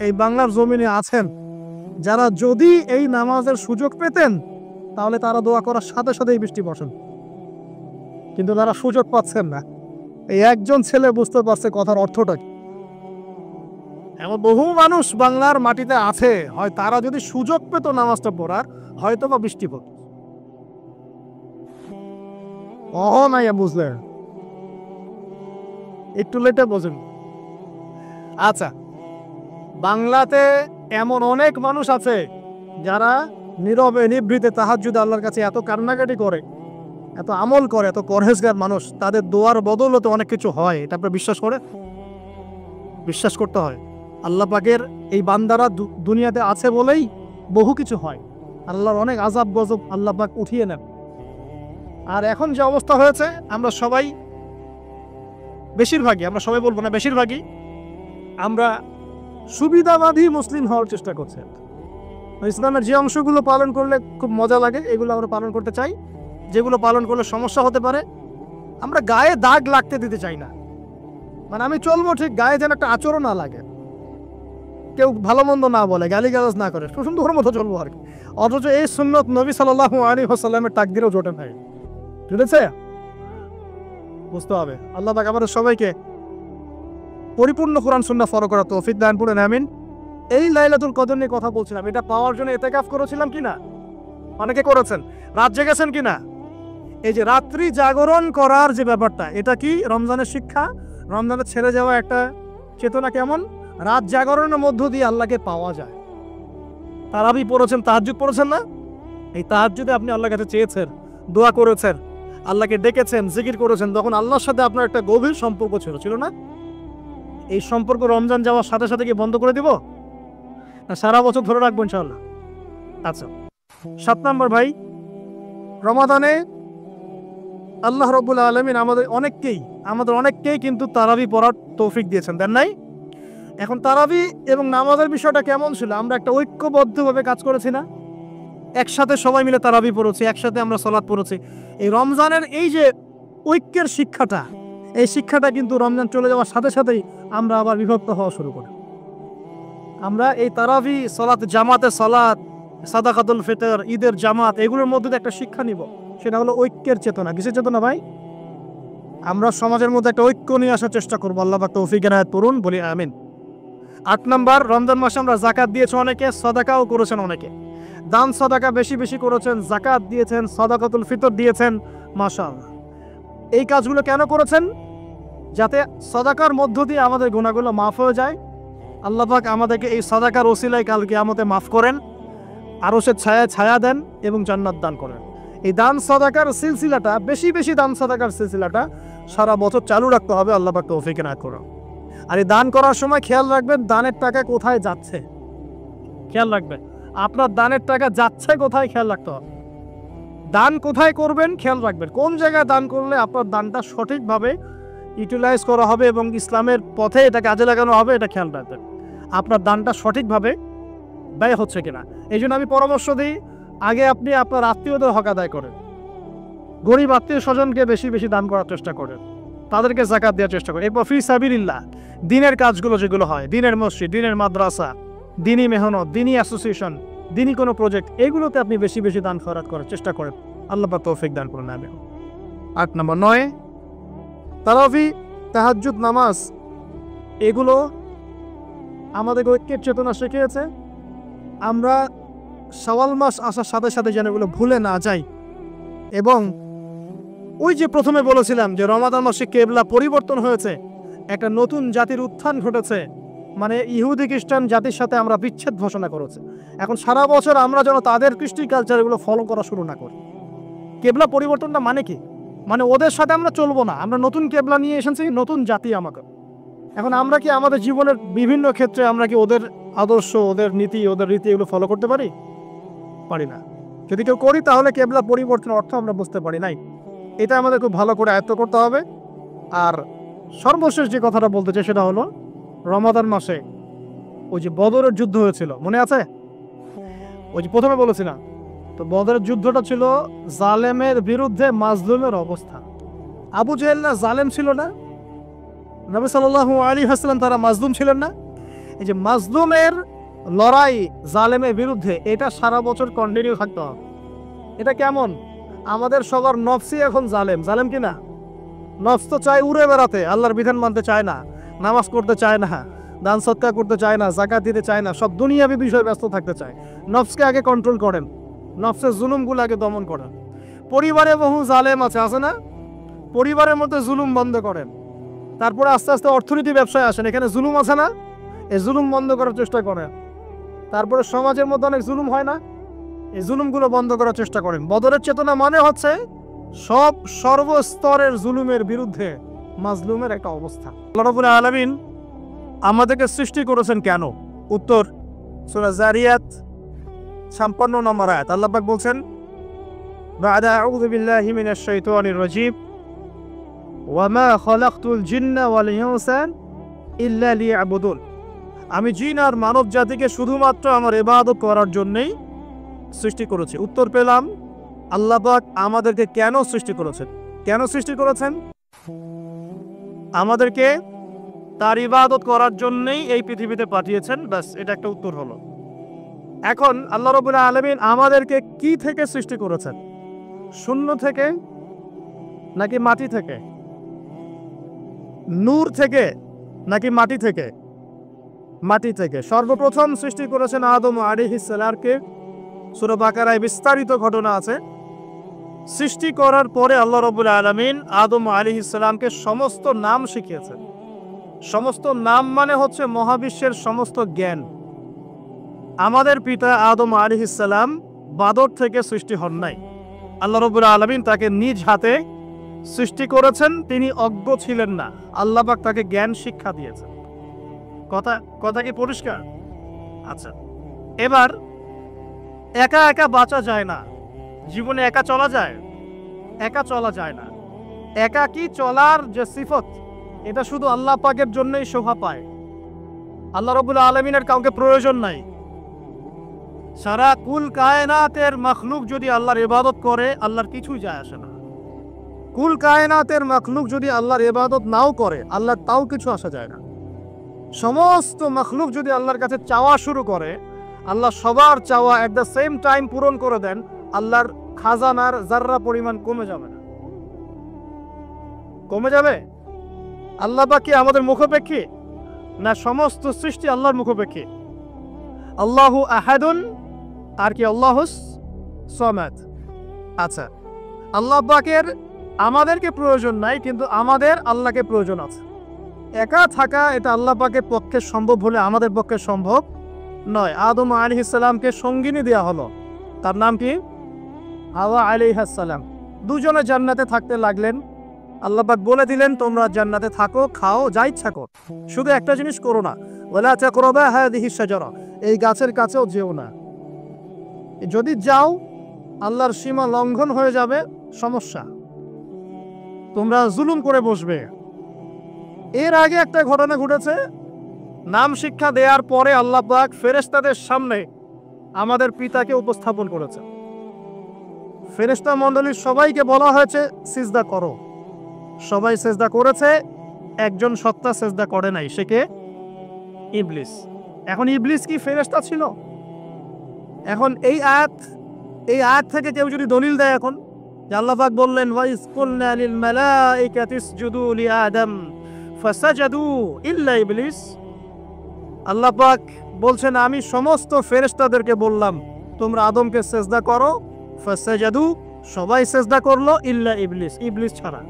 এই বাংলার জমিনে আছেন যারা যদি এই নামাজের সুযোগ পেতেন তাহলে তারা দোয়া করার সাথে সাথেই বৃষ্টি বসেন, কিন্তু তারা সুযোগ পাচ্ছেন না। এই একজন ছেলে বুঝতে পারছে কথার অর্থটা কি। এমন বহু মানুষ বাংলার মাটিতে আছে, হয় তারা যদি সুযোগ পেত নামাজটা পড়ার, হয়তো বা বৃষ্টি পড়ত। নাই বুঝলেন, একটু লেটে বোঝেন। আচ্ছা, বাংলাতে এমন অনেক মানুষ আছে যারা নীরবে নিভৃতে তাহাজ্জুদে আল্লাহর কাছে এত কান্নাকাটি করে, এত আমল করে, এত পরহেজগার মানুষ, তাদের দোয়ার বদৌলতে অনেক কিছু হয়। এটা আপনারা বিশ্বাস করতে হয়। আল্লাহ পাকের এই বান্দারা দুনিয়াতে আছে বলেই বহু কিছু হয়। আল্লাহর অনেক আযাব গজব আল্লাহ পাক উঠিয়ে নেন। আর এখন যে অবস্থা হয়েছে, আমরা সবাই বেশিরভাগই, আমরা সবাই বলবো না, বেশিরভাগই আমরা সুবিধাবাদী মুসলিম হওয়ার চেষ্টা করছি। ইসলামের যে অংশগুলো পালন করলে খুব মজা লাগে এগুলো আমরা পালন করতে চাই, যেগুলো পালন করলে সমস্যা হতে পারে আমরা গায়ে দাগ লাগতে দিতে চাই না। মানে আমি চলবো ঠিক, গায়ে যেন একটা আচরণ না লাগে, কেউ ভালো মন্দ না বলে, গালিগালাজ না করে, সুন্দর মতো চলবো আর কি। অথচ এই সুন্নত নবী সাল্লাল্লাহু আলাইহি ওয়াসাল্লামের তাকদীরেও জোটে নাই। ঠিক আছে, বুঝতে হবে। আল্লাহ পাক আমাদের সবাইকে পরিপূর্ণ কোরআন সুন্নাহ ফলো করার তৌফিক দান করুন, আমিন। এই লাইলাতুল কদর নিয়ে কথা বলছিলাম, এটা পাওয়ার জন্য ইতিকাফ করেছিলাম কিনা? অনেকে করেছেন। রাত জেগেছেন কিনা? এই যে রাত্রি জাগরণ করার যে ব্যাপারটা, এটা কি রমজানের শিক্ষা? রমজানের ছেড়ে যাওয়া একটা চেতনা কেমন? রাত জাগরণের মধ্য দিয়ে আল্লাহকে পাওয়া যায়। তারাবি পড়েছেন, তাহাজ্জুদ পড়েছেন না? এই তাহাজ্জুদে আপনি আল্লাহর কাছে চেয়েছেন, দোয়া করেছেন, আল্লাহকে ডেকেছেন, জিকির করেছেন, তখন আল্লাহর সাথে আপনার একটা গভীর সম্পর্ক ছিল না? এই সম্পর্ক রমজান যাওয়ার সাথে সাথে কি বন্ধ করে দিব, না সারা বছর ধরে রাখবো ইনশাআল্লাহ? আচ্ছা, 7 নম্বর ভাই, রমাদানে আল্লাহ রাব্বুল আলামিন আমাদের অনেককেই কিন্তু তারাবি পড়ার তৌফিক দিয়েছেন, দেন নাই? এখন তারাবি এবং নামাজের বিষয়টা কেমন ছিল? আমরা একটা ঐক্যবদ্ধভাবে কাজ করেছি না? একসাথে সবাই মিলে তারাবি পড়েছি, একসাথে আমরা সালাত পড়েছি। এই রমজানের এই যে ঐক্যের শিক্ষাটা, এই শিক্ষাটা কিন্তু রমজান চলে যাওয়ার সাথে সাথেই আমরা আবার বিভক্ত হওয়া শুরু করি। আমরা এই তারাবি সালাত, জামাতে সালাত, সাদাকাতুল ফিতর, ঈদের জামাত, এগুলোর মধ্যে একটা শিক্ষা নিব, সেটা হলো ঐক্যের চেতনা। কিসের চেতনা ভাই? আমরা সমাজের মধ্যে একটা ঐক্য নিয়ে আসার চেষ্টা করবো। আল্লাহ পাক তৌফিক এনায়েত করুন, বলি আমিন। 8 নাম্বার, রমজান মাসে আমরা যাকাত দিয়েছি অনেকে, সাদাকাও করেছেন অনেকে। দান সাদাকা বেশি বেশি করেছেন, যাকাত দিয়েছেন, সাদাকাতুল ফিতর দিয়েছেন, মাশাআল্লাহ। এই কাজগুলো কেন করেছেন? যাতে সাদাকার মধ্য দিয়ে আমাদের গুনাহগুলো মাফ হয়ে যায়। আল্লাহ পাক আমাদেরকে এই সাদাকার ওসিলায় কাল কিয়ামতে মাফ করেন, আরশের ছায়া ছায়া দেন এবং জান্নাত দান করেন। এই দান সাদাকার সিলসিলাটা, বেশি বেশি দান সাদাকার সিলসিলাটা সারা বছর চালু রাখতে হবে। আল্লাহ পাক তৌফিক এনায়েত করুন। আর এই দান করার সময় খেয়াল রাখবেন দানের টাকা কোথায় যাচ্ছে, খেয়াল রাখবেন আপনার দানের টাকা যাচ্ছে কোথায়, খেয়াল রাখতে হবে। দান কোথায় করবেন খেয়াল রাখবেন, কোন জায়গায় দান করলে আপনার দানটা সঠিকভাবে ইউটিলাইজ করা হবে এবং ইসলামের পথে এটা কাজে লাগানো হবে, এটা খেয়াল রাখবেন। আপনার দানটা সঠিকভাবে ব্যয় হচ্ছে কিনা। এই জন্য আমি পরামর্শ দিই, আগে আপনি আপনার আত্মীয়দের হক আদায় করেন, গরিব আত্মীয় স্বজনকে বেশি বেশি দান করার চেষ্টা করেন, তাদেরকে যাকাত দেওয়ার চেষ্টা করেন। এরপর ফি সাবিলিল্লাহ, দিনের কাজগুলো যেগুলো হয়, দিনের মসজিদ, দিনের মাদ্রাসা, দিনী মেহনত, দিনী অ্যাসোসিয়েশন, দিনী কোনো প্রজেক্ট, এগুলোতে আপনি বেশি বেশি দান খয়রাত করার চেষ্টা করেন। আল্লাহ পাক তৌফিক দান করুন, আমিন। 8 নম্বর, 9, তারাবি, তাহাজ্জুদ নামাজ, এগুলো আমাদের ঐক্যের চেতনা শিখিয়েছে। আমরা শাওয়াল মাস আসার সাথে সাথে যেন এগুলো ভুলে না যাই। এবং ওই যে প্রথমে বলেছিলাম যে রমাদান মাসে কেবলা পরিবর্তন হয়েছে, একটা নতুন জাতির উত্থান ঘটেছে, মানে ইহুদি খ্রিস্টান জাতির সাথে আমরা বিচ্ছেদ ঘোষণা করেছে। এখন সারা বছর আমরা যেন তাদের কৃষ্টি কালচারগুলো ফলো করা শুরু না করি। কেবলা পরিবর্তনটা মানে কি? মানে ওদের সাথে আমরা চলবো না, আমরা নতুন কেবলা নিয়ে এসেছি, নতুন জাতি আমাকে। এখন আমরা কি আমাদের জীবনের বিভিন্ন ক্ষেত্রে আমরা কি ওদের আদর্শ, ওদের নীতি, ওদের রীতি এগুলো ফলো করতে পারি? পারি না। যদি কেউ করি তাহলে কেবলা পরিবর্তনের অর্থ আমরা বুঝতে পারি নাই। এটা আমাদের খুব ভালো করে আয়ত্ত করতে হবে। আর সর্বশেষ যে কথাটা বলতে চাই সেটা হলো, রমাদান মাসে ওই যে বদরের যুদ্ধ হয়েছিল, মনে আছে? ওই যে প্রথমে বলেছিলাম, তো বদরের যুদ্ধটা ছিল জালেমের বিরুদ্ধে মাজলুমের অবস্থা। আবু জেহেল না জালেম ছিল না? নবী সাল্লাল্লাহু আলাইহি ওয়াসাল্লাম তারা মাজলুম ছিলেন না? এই যে মাজলুমের লড়াই জালেমের বিরুদ্ধে, এটা সারা বছর কন্টিনিউ থাকতে হবে। এটা কেমন? আমাদের সবার নফসই এখন জালেম, জালেম কিনা? নফস তো চায় উড়ে বেড়াতে, আল্লাহর বিধান মানতে চায় না, নামাজ করতে চায় না, দান সৎকা করতে চায় না, যাকাত দিতে চায় না, সব দুনিয়াবি বিষয়ে ব্যস্ত থাকতে চায়। নফসকে আগে কন্ট্রোল করেন, নফসের জুলুমগুলো আগে দমন করেন। পরিবারে বহু জালেম আছে না? পরিবারের মধ্যে জুলুম বন্ধ করেন। তারপরে আস্তে আস্তে অর্থনীতি ব্যবসায় আসেন, এখানে জুলুম আছে না? এই জুলুম বন্ধ করার চেষ্টা করেন। তারপরে সমাজের মধ্যে অনেক জুলুম হয় না? এই জুলুমগুলো বন্ধ করার চেষ্টা করেন। বদরের চেতনা মানে হচ্ছে সব সর্বস্তরের জুলুমের বিরুদ্ধে মাজলুমের একটা অবস্থা। আল্লাহ রাব্বুল আলামিন আমাদেরকে সৃষ্টি করেছেন কেন? উত্তর সূরা জারিয়াত 56 নম্বর আয়াত। আল্লাহ পাক বলছেন, বা'দা আউযু বিল্লাহি মিনাশ শাইতানির রাজীম, ওয়া মা খালাকতুল জিন্না ওয়াল ইনসা ইল্লা লিয়াবুদুন। আমি জিন আর মানব জাতিকে শুধুমাত্র আমার ইবাদত করার জন্যই সৃষ্টি করেছি। উত্তর পেলাম, আল্লাহ পাক আমাদেরকে কেন সৃষ্টি করেছেন? কেন সৃষ্টি করেছেন? আমাদেরকে তার ইবাদত করার জন্যই এই পৃথিবীতে পাঠিয়েছেন। ব্যাস, এটা একটা উত্তর হলো। এখন আল্লাহ রাব্বুল আলামিন আমাদেরকে কি থেকে সৃষ্টি করেছেন? শূন্য থেকে নাকি মাটি থেকে? নূর থেকে নাকি মাটি থেকে? মাটি থেকে। সর্বপ্রথম সৃষ্টি করেছেন আদম আলাইহিস সালামকে। সূরা বাকারায় বিস্তারিত ঘটনা আছে। সৃষ্টি করার পরে আল্লাহ রাব্বুল আলামিন আদম আলাইহিস সালামকে সমস্ত নাম শিখিয়েছেন। সমস্ত নাম মানে হচ্ছে মহাবিশ্বের সমস্ত জ্ঞান। আমাদের পিতা আদম আলাইহিস সালাম বাদর থেকে সৃষ্টি হন নাই। আল্লাহ রাব্বুল আলামিন তাকে নিজ হাতে সৃষ্টি করেছেন। তিনি অজ্ঞ ছিলেন না, আল্লাহ পাক তাকে জ্ঞান শিক্ষা দিয়েছেন। কথা কি পরিষ্কার? আচ্ছা, এবার একা একা বাঁচা যায় না, জীবনে একা চলা যায়? একা চলা যায় না। একাকী চলার যে সিফত, এটা শুধু আল্লাহ পাকের জন্যই শোভা পায়। আল্লাহ রাব্বুল আলামিনের কাউকে প্রয়োজন নাই। সারা কুল কায়নাতের মাখলুক যদি আল্লাহর ইবাদত করে, আল্লাহর কিছুই যায় আসে না। কুল কায়নাতের মাখলুক যদি আল্লাহর ইবাদত নাও করে, আল্লাহর তাও কিছু আসা যায় না। সমস্ত মাখলুক যদি আল্লাহর কাছে চাওয়া শুরু করে, আল্লাহ সবার চাওয়া এট দ্য সেম টাইম পূরণ করে দেন, আল্লাহর খাজানার জাররা পরিমাণ কমে যাবে না। কমে যাবে? আল্লাহ পাক কি আমাদের মুখাপেক্ষী? না সমস্ত সৃষ্টি আল্লাহর মুখাপেক্ষী? আল্লাহু আহাদুন আর কি আল্লাহুস সামাদ। আচ্ছা, আল্লাহ পাকের আমাদেরকে প্রয়োজন নাই, কিন্তু আমাদের আল্লাহকে প্রয়োজন আছে। একা থাকা এটা আল্লাহ পাকের পক্ষে সম্ভব হলে আমাদের পক্ষে সম্ভব নয়। আদম আলাইহিস সালামকে সঙ্গিনী দেওয়া হলো, তার নাম কি? হাওয়া আলাইহিস সালাম। দুজনে জান্নাতে থাকতে লাগলেন। আল্লাহ পাক বলে দিলেন তোমরা জান্নাতে থাকো, খাও, যা ইচ্ছা করো, শুধু একটা জিনিস করো না, ওয়ালা তাকরাবা হাযিহিস শাজারা, এই গাছের কাছেও যেও না। যদি যাও আল্লাহর সীমা লঙ্ঘন হয়ে যাবে, সমস্যা, তোমরা জুলুম করে বসবে। এর আগে একটা ঘটনা ঘটেছে, নাম শিক্ষা দেওয়ার পরে আল্লাহ পাক ফেরেশতাদের সামনে আমাদের পিতাকে উপস্থাপন করেছে। ফেরেশতা মণ্ডলীর সবাইকে বলা হয়েছে সিজদা করো, সবাই সিজদা করেছে, একজন সত্তা সিজদা করে নাই, সে কে? ইবলিস। এখন ইবলিস কি ফেরেশতা ছিল? এখন এই আয়াত থেকে কেউ যদি দলিল দেয় এখন যে আল্লাহ পাক বললেন ওয়াইস কুলনা লিল মালাইকাতি ইসজুদু লি আদম ফাসাজাদু ইল্লা ইবলিস, আল্লাহ পাক বলছেন আমি সমস্ত ফেরেশতাদেরকে বললাম তোমরা আদমকে সিজদা করো, ফাসাজাদু, সবাই সিজদা করলো, ইল্লা ইবলিস, ইবলিস ছাড়া।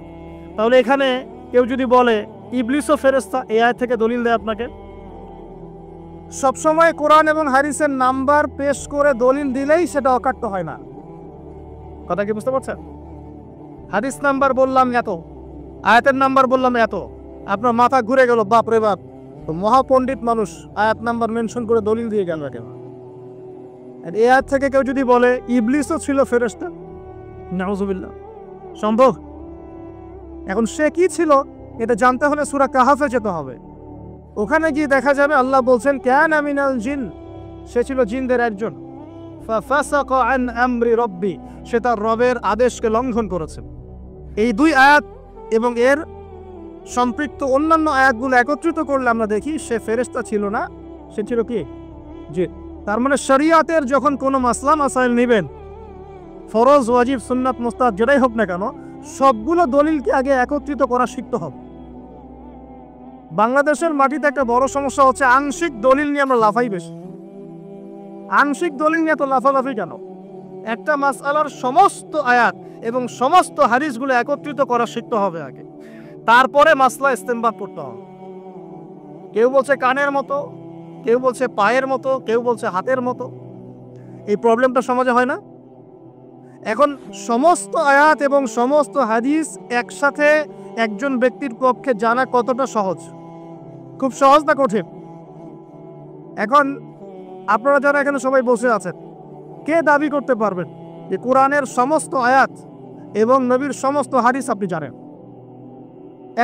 তাহলে এখানে কেউ যদি বলে ইবলিসও ফেরেশতা, এই আয়াত থেকে দলিল দেয় আপনাকে? সবসময় কোরআন এবং হাদিসের নাম্বার পেশ করে দলিল দিলেই সেটা অকাট্য হয় না। কথা কি বুঝতে পারছেন? হাদিস নাম্বার বললাম এত, আয়াতের নাম্বার বললাম এত, আপনার মাথা ঘুরে গেল, বাপ রে বাপ, মহাপণ্ডিত মানুষ আয়াত নাম্বার মেনশন করে দলিল দিয়ে গেল কেন? এই আয়াত থেকে কেউ যদি বলে ইবলিসও ছিল ফেরেশতা, নাউজুবিল্লাহ, সম্ভব? এখন সে কি ছিল এটা জানতে হলে সূরা কাহাফে যেতে হবে। ওখানে গিয়ে দেখা যাবে আল্লাহ বলছেন কানা মিনাল জিন, সে ছিল জিনদের একজন, ফাফাসাকা আন আমরি রব্বি, সে তার রবের আদেশকে লঙ্ঘন করেছে। এই দুই আয়াত এবং এর সম্পৃক্ত অন্যান্য আয়াতগুলো একত্রিত করলে আমরা দেখি সে ফেরেশতা ছিল না, সে ছিল কি? জিন। তার মানে শরিয়াতের যখন কোনো মাসলা মাসাইল নেবেন, ফরজ, ওয়াজিব, সুন্নাত, মুস্তাহাব যেটাই হোক না কেন, সবগুলো দলিলকে আগে একত্রিত করা শিখতে হবে। বাংলাদেশের মাটিতে একটা বড় সমস্যা হচ্ছে আংশিক দলিল নিয়ে আমরা লাফাই বেশি। আংশিক দলিল নিয়ে তো লাফালাফি কেন? একটা মাসআলার সমস্ত আয়াত এবং সমস্ত হাদিসগুলো একত্রিত করা শিখতে হবে আগে, তারপরে মাসলা ইস্তেমবাদ করতে হবে। কেউ বলছে কানের মতো, কেউ বলছে পায়ের মতো, কেউ বলছে হাতের মতো। এই প্রবলেমটা সমাজে হয় না? এখন সমস্ত আয়াত এবং সমস্ত হাদিস একসাথে একজন ব্যক্তির পক্ষে জানা কতটা সহজ? খুব সহজ না কঠিন? এখন আপনারা যারা এখানে সবাই বসে আছেন, কে দাবি করতে পারবেন যে কোরআনের সমস্ত আয়াত এবং নবীর সমস্ত হাদিস আপনি জানেন?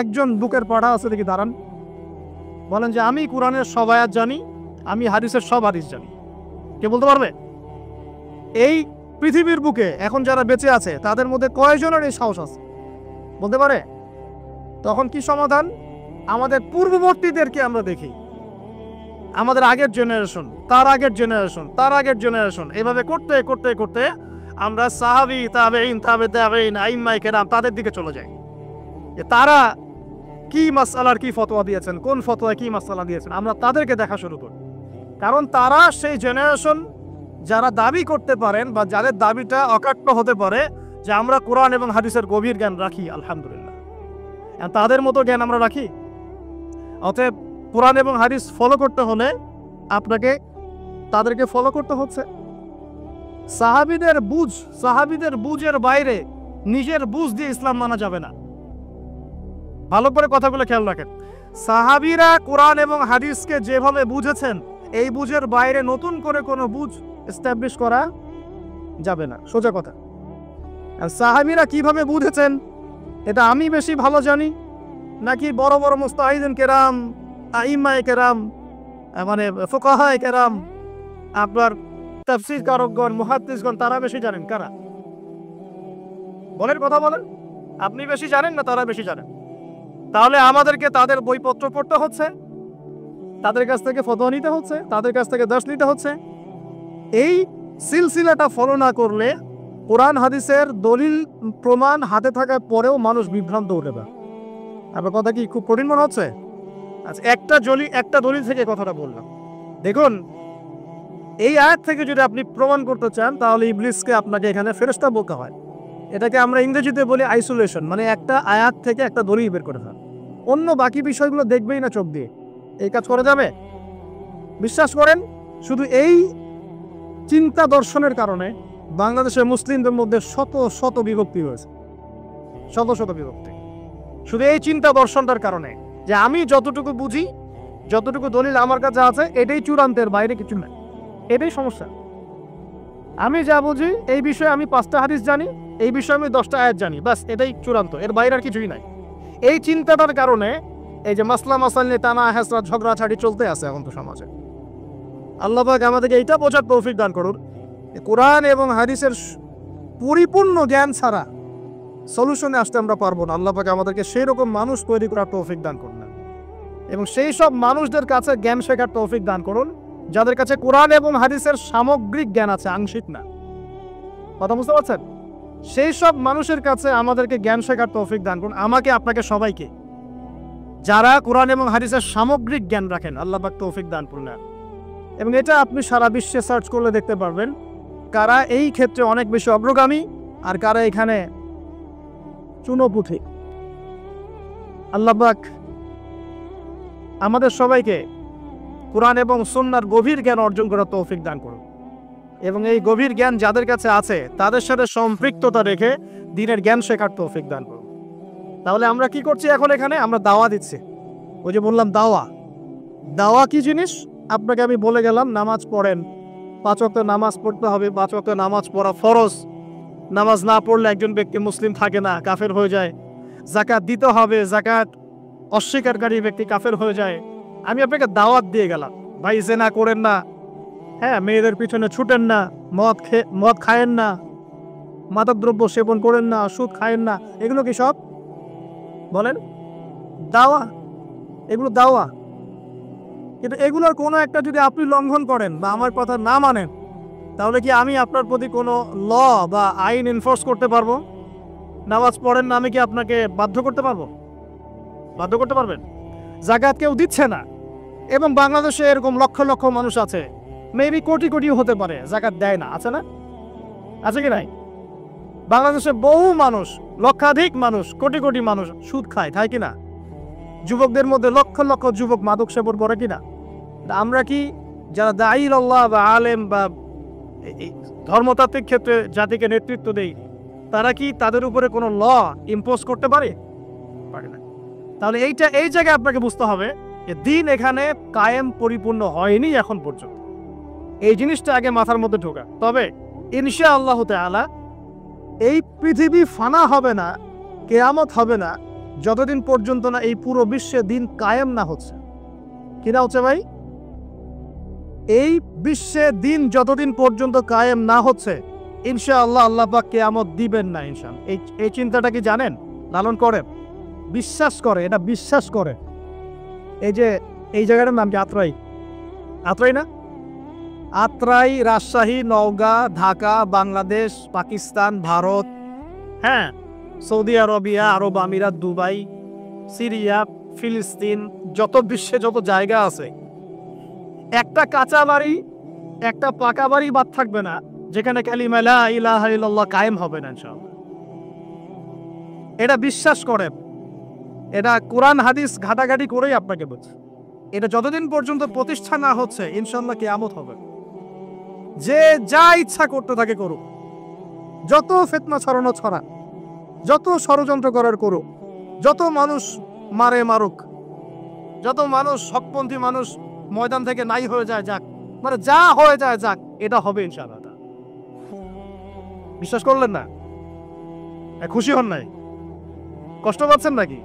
একজন বুকের পাড়া আছে দেখি, দাঁড়ান, বলেন যে আমি কোরআনের সব আয়াত জানি, আমি হাদিসের সব হাদিস জানি। কে বলতে পারবে? এই পৃথিবীর বুকে এখন যারা বেঁচে আছে তাদের মধ্যে কয়জনের এই সাহস আছে? বলতে পারে? তখন কি সমাধান? আমাদের পূর্ববর্তীদেরকে আমরা দেখি, আমাদের আগের জেনারেশন, তার আগের জেনারেশন, তার আগের জেনারেশন, এভাবে করতে করতে করতে আমরা সাহাবী, তাবেঈন, তাবে তাবেঈন, আইম্মায়ে কেরাম, তাদের দিকে চলে যাই যে তারা কি মাসআলার কি ফতোয়া দিয়েছেন, কোন ফতোয়ায় কি মাসআলা দিয়েছেন, আমরা তাদেরকে দেখা শুরু করি। কারণ তারা সেই জেনারেশন যারা দাবি করতে পারেন বা যাদের দাবিটা অকাট্য হতে পারে যে আমরা কোরআন এবং হাদিসের গভীর জ্ঞান রাখি, আলহামদুলিল্লাহ, তাদের মতো জ্ঞান আমরা রাখি। অতএব কোরআন এবং হাদিস ফলো করতে হলে আপনাকে তাদেরকে ফলো করতে হচ্ছে। সাহাবীদের বুঝের বাইরে নিজের বুঝ দিয়ে ইসলাম মানা যাবে না। ভালো করে কথাগুলো খেয়াল রাখেন। সাহাবীরা কোরআন এবং হাদিসকে যেভাবে বুঝেছেন, এই বুঝের বাইরে নতুন করে কোনো বুঝ এস্টাবলিশ করা যাবে না, সোজা কথা। আর সাহাবীরা কিভাবে বুঝেছেন এটা আমি বেশি ভালো জানি নাকি বড় বড় মুস্তাহিদিন কেরাম, আইম্মায়ে কেরাম, মানে ফুকাহায়ে কেরাম, আপনার তাফসীর কারকগণ, মুহাদ্দিসগণ, তারা বেশি জানেন? কারা বলেন? কথা বলেন। আপনি বেশি জানেন না তারা বেশি জানেন? তাহলে আমাদেরকে তাদের বইপত্র পড়তে হচ্ছে, তাদের কাছ থেকে ফতোয়া নিতে হচ্ছে, তাদের কাছ থেকে দর্শ নিতে হচ্ছে। এই সিলসিলাটা ফলো না করলে কোরআন হাদিসের দলিল প্রমাণ হাতে থাকার পরেও মানুষ বিভ্রান্ত হতে পারে। আপনার কথা কি খুব কঠিন মনে হচ্ছে? আচ্ছা, একটা দলিল থেকে কথাটা বললাম। দেখুন, এই আয়াত থেকে যদি আপনি প্রমাণ করতে চান তাহলে ইবলিসকে আপনাকে এখানে ফেরেশতা বলতে হয়। এটাকে আমরা ইংরেজিতে বলি আইসোলেশন, মানে একটা আয়াত থেকে একটা দলিল বের করে ফেলা। অন্য বাকি বিষয়গুলো দেখবেই না চোখ দিয়ে। এই কাজ করা যাবে? বিশ্বাস করেন, শুধু এই চিন্তা দর্শনের কারণে বাংলাদেশের মুসলিমদের মধ্যে শত শত বিভক্তি হয়েছে, শত শত বিভক্তি। শুধু এই চিন্তা দর্শনটার কারণে যে আমি যতটুকু বুঝি, যতটুকু দলিল আমার কাছে আছে, এটাই চূড়ান্তের বাইরে কিছু না। এটাই সমস্যা। আমি যা বুঝি এই বিষয়ে আমি 5টা হাদিস জানি, এই বিষয়ে আমি 10টা আয়াত জানি, বাস এটাই চূড়ান্ত, এর বাইরে আর কিছুই নাই। এই চিন্তাটার কারণে এই যে মাসলা মাসাল নিয়ে টানা হেসরা ঝগড়াঝাড়ি চলতে আছে এখন তো সমাজে। আল্লাহ পাক আমাদেরকে এইটা বোঝার তৌফিক দান করুন, কোরআন এবং হাদিসের পরিপূর্ণ জ্ঞান ছাড়া সলিউশনে আসতে আমরা পারবো না। আল্লাহ পাক আমাদেরকে সেই রকম মানুষ তৈরি করার তৌফিক দান করুন এবং সেই সব মানুষদের কাছে জ্ঞান শেখার তৌফিক দান করুন যাদের কাছে কোরআন এবং হাদিসের সামগ্রিক জ্ঞান আছে, আংশিক না। কথা বুঝতে পারছেন? সেই সব মানুষের কাছে আমাদেরকে জ্ঞান শেখার তৌফিক দান করুন, আমাকে, আপনাকে, সবাইকে। যারা কোরআন এবং হাদিসের সামগ্রিক জ্ঞান রাখেন, আল্লাহ পাক তৌফিক দান করুন। এবং এটা আপনি সারা বিশ্বে সার্চ করলে দেখতে পারবেন কারা এই ক্ষেত্রে অনেক বেশি অগ্রগামী আর কারা এখানে চুনোপুঁথি। আল্লাহ পাক আমাদের সবাইকে কোরআন এবং সুন্নাহর গভীর জ্ঞান অর্জন করার তৌফিক দান করুন এবং এই গভীর জ্ঞান যাদের কাছে আছে তাদের সাথে সম্পৃক্ততা রেখে দ্বীনের জ্ঞান শেখার তৌফিক দান করুন। তাহলে আমরা কি করছি এখন এখানে? আমরা দাওয়া দিচ্ছি। ওই যে বললাম দাওয়া, দাওয়া কি জিনিস আপনাকে আমি বলে গেলাম। নামাজ পড়েন, 5 ওয়াক্ত নামাজ পড়তে হবে, 5 ওয়াক্ত নামাজ পড়া ফরজ। নামাজ না পড়লে একজন ব্যক্তি মুসলিম থাকে না, কাফের হয়ে যায়। যাকাত দিতে হবে, যাকাত অস্বীকারী ব্যক্তি কাফের হয়ে যায়। আমি আপনাকে দাওয়াত দিয়ে গেলাম, ভাই জেনা করেন না, হ্যাঁ, মেয়েদের পিছনে ছুটেন না, মদ খায়েন না, মাদকদ্রব্য সেবন করেন না, সুদ খায়েন না। এগুলো কি সব বলেন দাওয়া? এগুলো দাওয়া। কিন্তু এগুলোর কোনো একটা যদি আপনি লঙ্ঘন করেন বা আমার কথা না মানেন, তাহলে কি আমি আপনার প্রতি কোনো ল বা আইন এনফোর্স করতে পারবো? নামাজ পড়েন না, আমি কি আপনাকে বাধ্য করতে পারবো? বাধ্য করতে পারবেন? যাকাত কেউ দিচ্ছে না এবং বাংলাদেশে এরকম লক্ষ লক্ষ মানুষ আছে, মেবি কোটি কোটিও হতে পারে, যাকাত দেয় না। আছে না? আছে কি নাই? বাংলাদেশে বহু মানুষ, লক্ষাধিক মানুষ, কোটি কোটি মানুষ সুদ খায়, খায় কিনা? যুবকদের মধ্যে লক্ষ লক্ষ যুবক মাদক সেবন করে কিনা? আমরা কি যারা দাঈল আল্লাহ বা আলেম বা ধর্মতাত্ত্বিক ক্ষেত্রে জাতিকে নেতৃত্ব দেই, তারা কি তাদের উপরে কোনো ল ইম্পোজ করতে পারে? পারে না। তাহলে এই জায়গায় আপনাকে বুঝতে হবে যে দিন এখানে কায়েম পরিপূর্ণ হয়নি এখন পর্যন্ত। এই জিনিসটা আগে মাথার মধ্যে ঢোকা। তবে ইনশাআল্লাহ তাআলা এই পৃথিবী ফানা হবে না, কিয়ামত হবে না যতদিন পর্যন্ত না এই পুরো বিশ্বে দিন কায়েম না হচ্ছে। কি না হচ্ছে ভাই? এই বিশ্বে দিন যতদিন পর্যন্ত কায়েম না হচ্ছে, ইনশাআল্লাহ আল্লাহ পাক কিয়ামত দিবেন না ইনশাআল্লাহ। এই চিন্তাটা কি জানেন? লালন করেন, বিশ্বাস করে, এটা বিশ্বাস করে। এই যে এই জায়গাটার নাম কি? আত্রাই। আত্রাই না? আত্রাই, রাজশাহী, নওগাঁ, ঢাকা, বাংলাদেশ, পাকিস্তান, ভারত, হ্যাঁ, সৌদি আরবিয়া, আরব আমিরাত, দুবাই, সিরিয়া, ফিলিস্তিন, যত বিশ্বে যত জায়গা আছে, একটা কাঁচা বাড়ি, একটা পাকা বাড়ি বাদ থাকবে না যেখানে কালিমা লা ইলাহা ইল্লাল্লাহ কায়েম হবে না ইনশাআল্লাহ। এটা বিশ্বাস করেন, এটা কোরআন হাদিস ঘাটাঘাটি করেই আপনাকে বলছে। এটা যতদিন পর্যন্ত প্রতিষ্ঠা না হচ্ছে ইনশাআল্লাহ কিয়ামত হবে। যে যা ইচ্ছা করতে থাকে করুক, যত ফিতনা ছড়ানো ছড়া, যত ষড়যন্ত্র করার করুক, যত মানুষ মারে মারুক, যত মানুষ হকপন্থী মানুষ ময়দান থেকে নাই হয়ে যায় যাক, মানে যা হয়ে যায় যাক, এটা হবে ইনশাআল্লাহ। বিশ্বাস করলেন না? খুশি হন নাই? কষ্ট পাচ্ছেন নাকি?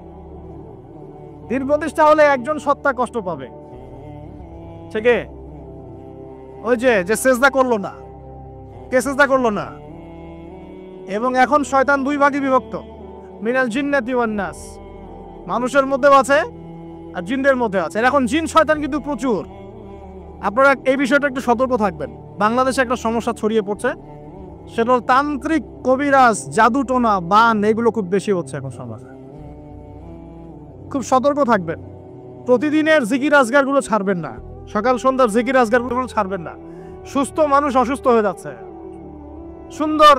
দিন প্রতিষ্ঠা হলে একজন সত্তা কষ্ট পাবে, ঠিক? ওই যে সেজদা করলো না, কে সেজদা করলো না? এবং এখন শয়তান 2 ভাগে বিভক্ত, মিনাল জিন্নাতি ওয়ান নাস, মানুষের মধ্যেও আছে আর জিনদের মধ্যে আছে। এখন জিন শয়তান কিন্তু প্রচুর। আপনারা এই বিষয়টা একটু সতর্ক থাকবেন। বাংলাদেশে একটা সমস্যা ছড়িয়ে পড়ছে, সেটা হল তান্ত্রিক, কবিরাজ, জাদুটোনা, বান, এগুলো খুব বেশি হচ্ছে এখন সমাজে। খুব সতর্ক থাকবেন। প্রতিদিনের জিকির আজগারগুলো ছাড়বেন না, সকাল সন্ধ্যার জিকির আজগারগুলো ছাড়বেন না। সুস্থ মানুষ অসুস্থ হয়ে যাচ্ছে, সুন্দর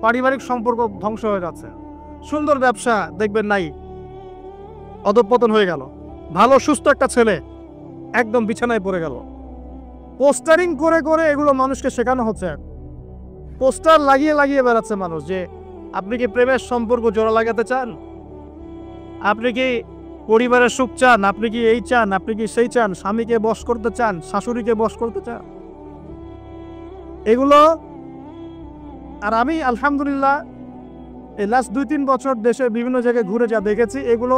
পারিবারিক সম্পর্ক ধ্বংস হয়ে যাচ্ছে, সুন্দর ব্যবসা দেখবেন নাই, অধঃপতন হয়ে গেল। ভালো সুস্থ একটা ছেলে একদম বিছানায় পড়ে গেল। পোস্টারিং করে করে এগুলো মানুষকে শেখানো হচ্ছে। পোস্টার লাগিয়ে লাগিয়ে বেড়াচ্ছে মানুষ যে আপনি কি প্রেমের সম্পর্ক জোড়া লাগাতে চান, আপনি কি পরিবারের সুখ চান, আপনি কি এই চান, আপনি কি সেই চান, স্বামীকে বশ করতে চান, শাশুড়িকে বশ করতে চান, এগুলো। আর আমি আলহামদুলিল্লাহ এই লাস্ট 2-3 বছর দেশে বিভিন্ন জায়গায় ঘুরে যা দেখেছি, এগুলো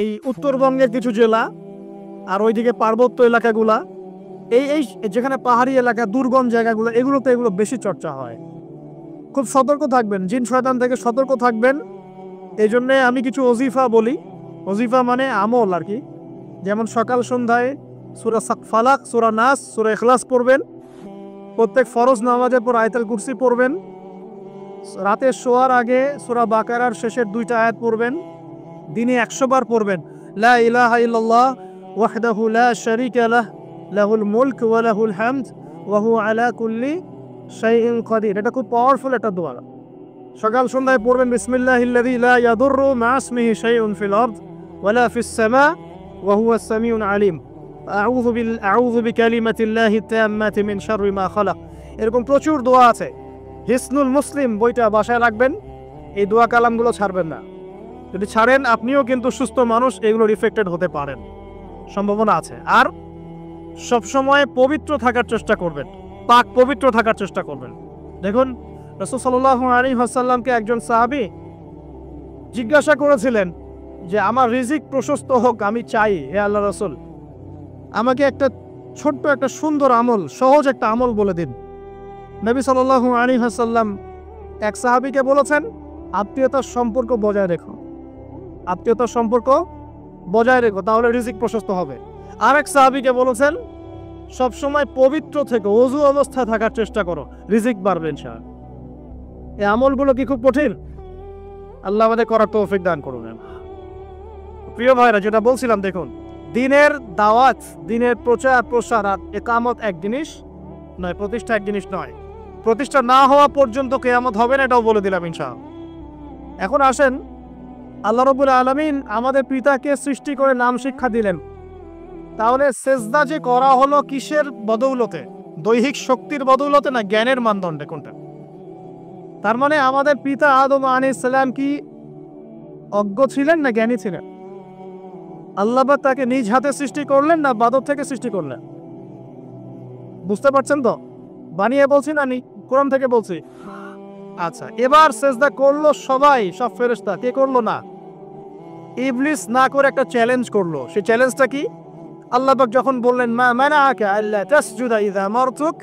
এই উত্তরবঙ্গের কিছু জেলা আর ওইদিকে পার্বত্য এলাকাগুলা, এই এই যেখানে পাহাড়ি এলাকা, দুর্গম জায়গাগুলো, এগুলোতে এগুলো বেশি চর্চা হয়। খুব সতর্ক থাকবেন, জিন শয়তান থেকে সতর্ক থাকবেন। এই জন্যে আমি কিছু ওজিফা বলি। ওজিফা মানে আমল আর কি। যেমন সকাল সন্ধ্যায় সূরা ফালাক, সূরা নাস, সূরা ইখলাস পড়বেন। প্রত্যেক ফরজ নামাজের পর আয়াতুল কুরসি পড়বেন। রাতে শোয়ার আগে সূরা বাকারার শেষের 2টা আয়াত পড়বেন। দিনে 100 বার পড়বেন, লা ইলাহা ইল্লাল্লাহ ওয়াহদাহু লা শারীকা লাহ লাহুল মুলক ওয়া লাহুল হামদ ওয়া হুয়া আলা কুল্লি শাইইন কাদির। এটা খুব পাওয়ারফুল একটা দোয়া। সকাল সন্ধ্যায় পড়বেন বিসমিল্লাহিল্লাযী লা ইয়াদুররু মা ইসমিহি শাইউন ফিল আরদ ওয়া লা ফিস সামা ওয়া হুয়াস সামিউল আলিম। আউযু বিকালিমাতিল্লাহি তাম্মাতি মিন শাররি মা খালাক। এরকম প্রচুর দোয়া আছে। হিসনুল মুসলিম বইটা বাসায় রাখবেন, এই দোয়া কালামগুলো ছাড়বেন না। যদি ছাড়েন আপনিও কিন্তু সুস্থ মানুষ, এগুলো রিফ্লেক্টেড হতে পারেন, সম্ভাবনা আছে। আর সবসময় পবিত্র থাকার চেষ্টা করবেন, পাক পবিত্র থাকার চেষ্টা করবেন। দেখুন রাসূল সাল্লাল্লাহু আলাইহি ওয়াসাল্লামকে একজন সাহাবী জিজ্ঞাসা করেছিলেন যে আমার রিজিক প্রশস্ত হোক, আমি চাই হে আল্লাহ রাসূল, আমাকে একটা ছোট্ট একটা সুন্দর আমল, সহজ একটা আমল বলে দিন। নবী সাল্লাল্লাহু আলাইহি ওয়াসাল্লাম এক সাহাবীকে বলেছেন আত্মীয়তার সম্পর্ক বজায় রেখো, আত্মীয়তার সম্পর্ক বজায় রেখো, তাহলে রিজিক প্রশস্ত হবে। আরেক সাহাবীকে বলেছেন সবসময় পবিত্র থেকে ওযু অবস্থায় থাকার চেষ্টা করো, রিজিক বাড়বে ইনশাআল্লাহ। এই আমলগুলো কি খুব কঠিন? আল্লাহ আমাদের করার তৌফিক দান করুন। প্রিয় ভাইরা, যেটা বলছিলাম, দেখুন দিনের দাওয়াত, দিনের প্রচার প্রসার আর ইকামত এক জিনিস নয়, প্রতিষ্ঠা এক জিনিস নয়। প্রতিষ্ঠা না হওয়া পর্যন্ত কিয়ামত হবে না, এটাও বলে দিলাম ইনশাআল্লাহ। এখন আসেন, আল্লাহ রাব্বুল আলামিন আমাদের পিতাকে সৃষ্টি করে নাম শিক্ষা দিলেন, তাহলে সেজদা যে করা হলো কিসের বদৌলতে? দৈহিক শক্তির বদৌলতে না জ্ঞানের মানদণ্ডে? কোনটা? তার মানে আমাদের পিতা আদম আলাইহিস সালাম কি অজ্ঞ ছিলেন না জ্ঞানী ছিলেন? আল্লাহ পাক তাকে নিজ হাতে সৃষ্টি করলেন না বাদর থেকে সৃষ্টি করলেন? বুঝতে পারছেন তো? বানিয়ে বলছি না কোরআন থেকে বলছি? আচ্ছা, এবার সেজদা করলো সবাই, সব ফেরেশতা। কে করলো না? ইবলিস না করে একটা চ্যালেঞ্জ করলো। সেই চ্যালেঞ্জটা কি? আল্লাহ পাক যখন বললেন মা মানাআকা আল্লা তাসজুদা ইযা আমারতুক,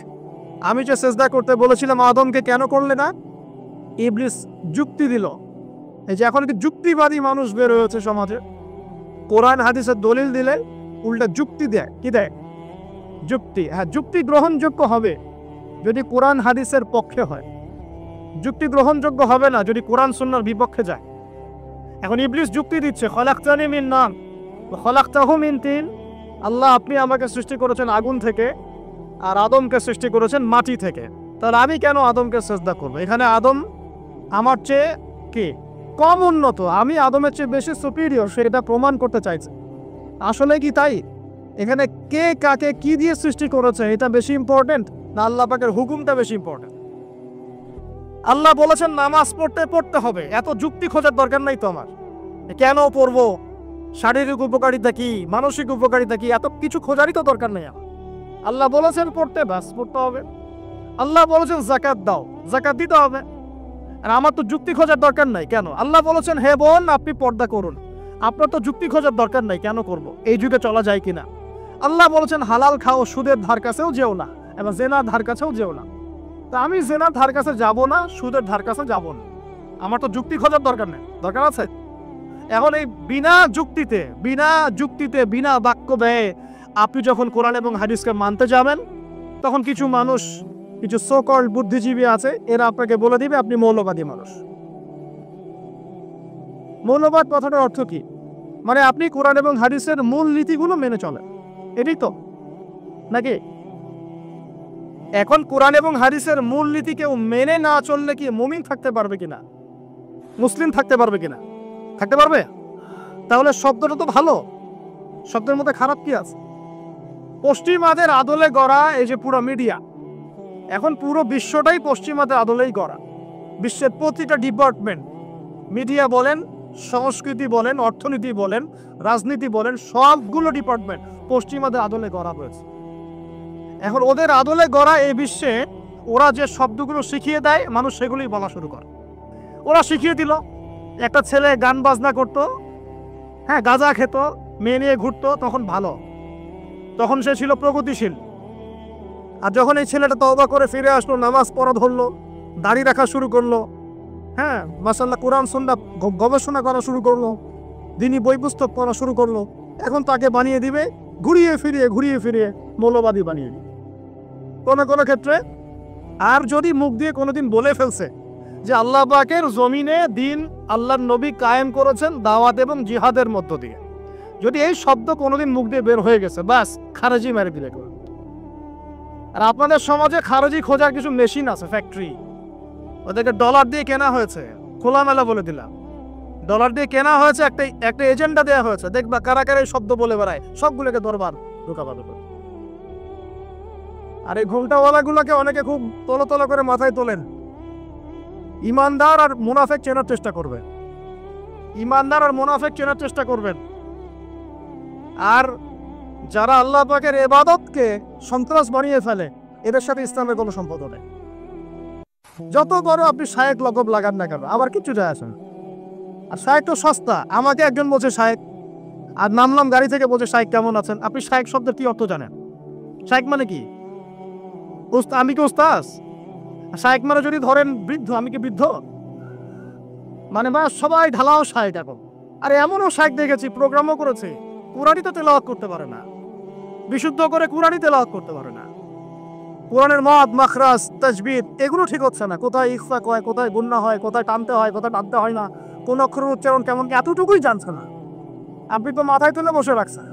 আমি যে সেজদা করতে বলেছিলাম আদমকে কেন করলে না? ইবলিস যুক্তি দিল। এই যে এখন কি যুক্তিবাদী মানুষ বের হয়েছে সমাজে, কোরআন হাদিসের দলিল দিলে উল্টা যুক্তি দেয়। কি দেয়? যুক্তি। হ্যাঁ, যুক্তি গ্রহণযোগ্য হবে যদি কোরআন হাদিসের পক্ষে হয়, যুক্তি গ্রহণযোগ্য হবে না যদি কোরআন সুন্নাহর বিপক্ষে যায়। এখন ইবলিস যুক্তি দিচ্ছে, খলাকতানি মিন নার ওয়া খলাকতাহু মিন তিন, আল্লাহ আপনি আমাকে সৃষ্টি করেছেন আগুন থেকে আর আদমকে সৃষ্টি করেছেন মাটি থেকে, তাহলে আমি কেন আদমকে সেজদা করব? এখানে আদম আমার চেয়ে কি কম উন্নত, আমি আদমের চেয়ে বেশি সুপিরিয়র, সেটা প্রমাণ করতে চাইছে। আসলে কি তাই? এখানে কে কাকে কি দিয়ে সৃষ্টি করেছে এটা বেশি ইম্পর্টেন্ট না আল্লাহ পাকের হুকুমটা বেশি ইম্পর্টেন্ট? আল্লাহ বলেছেন নামাজ পড়তে হবে, এত যুক্তি খোঁজার দরকার নাই তো আমার। কেন পড়বো, শারীরিক উপকারিতা কি, মানসিক উপকারিতা কি, এত কিছু খোঁজারই তো দরকার নেই আমার। আল্লাহ বলেছেন পড়তে, ব্যাস পড়তে হবে। আল্লাহ বলেছেন যাকাত দাও, যাকাত দিতে হবে। আর আমার তো যুক্তি খোঁজার দরকার নাই। কেন? আল্লাহ বলেছেন হে বোন আপনি পর্দা করুন, আপনার তো যুক্তি খোঁজার দরকার নাই, কেন করব? এই যুগে চলা যায় কিনা? আল্লাহ বলেছেন হালাল খাও, সুদের ধার কাছেও যেও না, এবার জেনার ধার কাছেও যেও না। তা আমি জেনার ধার কাছে যাব না, সুদের ধার কাছে যাব না, আমার তো যুক্তি খোঁজার দরকার নেই। দরকার আছে? এখন এই বিনা যুক্তিতে বিনা বাক্য ব্যয়ে আপনি যখন কোরআন এবং হাদিসকে মানতে যাবেন, তখন কিছু মানুষ, কিছু সো-কল্ড বুদ্ধিজীবী আছে, এরা আপনাকে বলে দিবে আপনি মৌলবাদী মানুষ। মৌলবাদ কথাটার অর্থ কি? মানে আপনি কোরআন এবং হাদিসের মূল নীতিগুলো মেনে চলেন, এটাই তো নাকি? এখন কোরআন এবং হাদিসের মূল নীতি কেউ মেনে না চললে কি মুমিন থাকতে পারবে কিনা, মুসলিম থাকতে পারবে কিনা? থাকতে পারবে? তাহলে শব্দটা তো ভালো, শব্দের মধ্যে খারাপ কি আছে? পশ্চিমাদের আদলে গড়া এই যে পুরো মিডিয়া, এখন পুরো বিশ্বটাই পশ্চিমাদের আদলেই গড়া। বিশ্বের প্রতিটা ডিপার্টমেন্ট, মিডিয়া বলেন, সংস্কৃতি বলেন, অর্থনীতি বলেন, রাজনীতি বলেন, সবগুলো ডিপার্টমেন্ট পশ্চিমাদের আদলে গড়া হয়েছে। এখন ওদের আদলে গড়া এই বিশ্বে ওরা যে শব্দগুলো শিখিয়ে দেয় মানুষ সেগুলোই বলা শুরু করে। ওরা শিখিয়ে দিল, একটা ছেলে গান বাজনা করতো, হ্যাঁ, গাঁজা খেত, মেয়ে নিয়ে ঘুরতো, তখন ভালো, তখন সে ছিল প্রগতিশীল। আর যখন এই ছেলেটা তওবা করে ফিরে আসলো, নামাজ পড়া ধরলো, দাড়ি রাখা শুরু করলো, হ্যাঁ মাশাআল্লাহ কোরআন সুন্নাহ গবেষণা করা শুরু করলো, দিনী বই পুস্তক পড়া শুরু করলো, এখন তাকে বানিয়ে দিবে ঘুরিয়ে ফিরিয়ে মৌলবাদী বানিয়ে দিবে কোনো কোনো ক্ষেত্রে। আর যদি মুখ দিয়ে কোনোদিন বলে ফেলছে যে আল্লাহ পাকের জমিনে দিন আল্লাহর নবী কায়েম করেছেন দাওয়াত এবং জিহাদের মধ্য দিয়ে, যদি এই শব্দ কোনোদিন মুখ দিয়ে বের হয়ে গেছে, বাস খারেজি মেরে দিলে করে। আর আপনাদের সমাজে খারেজি খোঁজার কিছু মেশিন আছে, ফ্যাক্টরি, ওদেরকে ডলার দিয়ে কেনা হয়েছে, খোলামেলা বলে দিলাম, ডলার দিয়ে কেনা হয়েছে, একটা এজেন্ডা দেওয়া হয়েছে, দেখবা কারা কারা এই শব্দ বলে বেড়ায়, সবগুলোকে দরবার ঢোকাবাবে করে। আর এই ঘোমটাওয়ালাগুলোকে অনেকে খুব তলো করে মাথায় তোলেন। ইমানদার আর মুনাফেক চেনার চেষ্টা করবেন, ইমানদার আর মুনাফেক চেনার চেষ্টা করবেন। আর যারা আল্লাহ পাকের ইবাদতকে সন্ত্রাস বানিয়ে ফেলে, এদের সাথে ইসলামের কোনো সম্পর্ক নেই। যত বড় আপনি শায়েক লকব লাগান না কেন, আমার কিচ্ছু যায় আসে না। আর শায়েক তো সস্তা, আমাকে একজন বলছে শায়েক, আর নামলাম গাড়ি থেকে বলছে শায়েক কেমন আছেন। আপনি শায়েক শব্দের কি অর্থ জানেন? শায়েক মানে কি? আমি কি উস্তাজ? শায়েক মানে যদি ধরেন বৃদ্ধ, আমি কি বৃদ্ধ? মানে বা সবাই ঢালাও শায়েক এখন। আর এমনও শায়েক দেখেছি প্রোগ্রামও করেছে, কুরআনই তো তেলাওয়াত করতে পারে না, বিশুদ্ধ করে কুরআনই তেলাওয়াত করতে পারে না। কোরআনের মদ মাখরাজ তাজবিদ এগুলো ঠিক হচ্ছে না, কোথায় ইখফা কয়, কোথায় গুন্না হয়, কোথায় টানতে হয়, কোথায় টানতে হয় না, কোন অক্ষরের উচ্চারণ কেমন, এতটুকুই জানছে না। আপনি তো মাথায় তুলে বসে রাখছেন,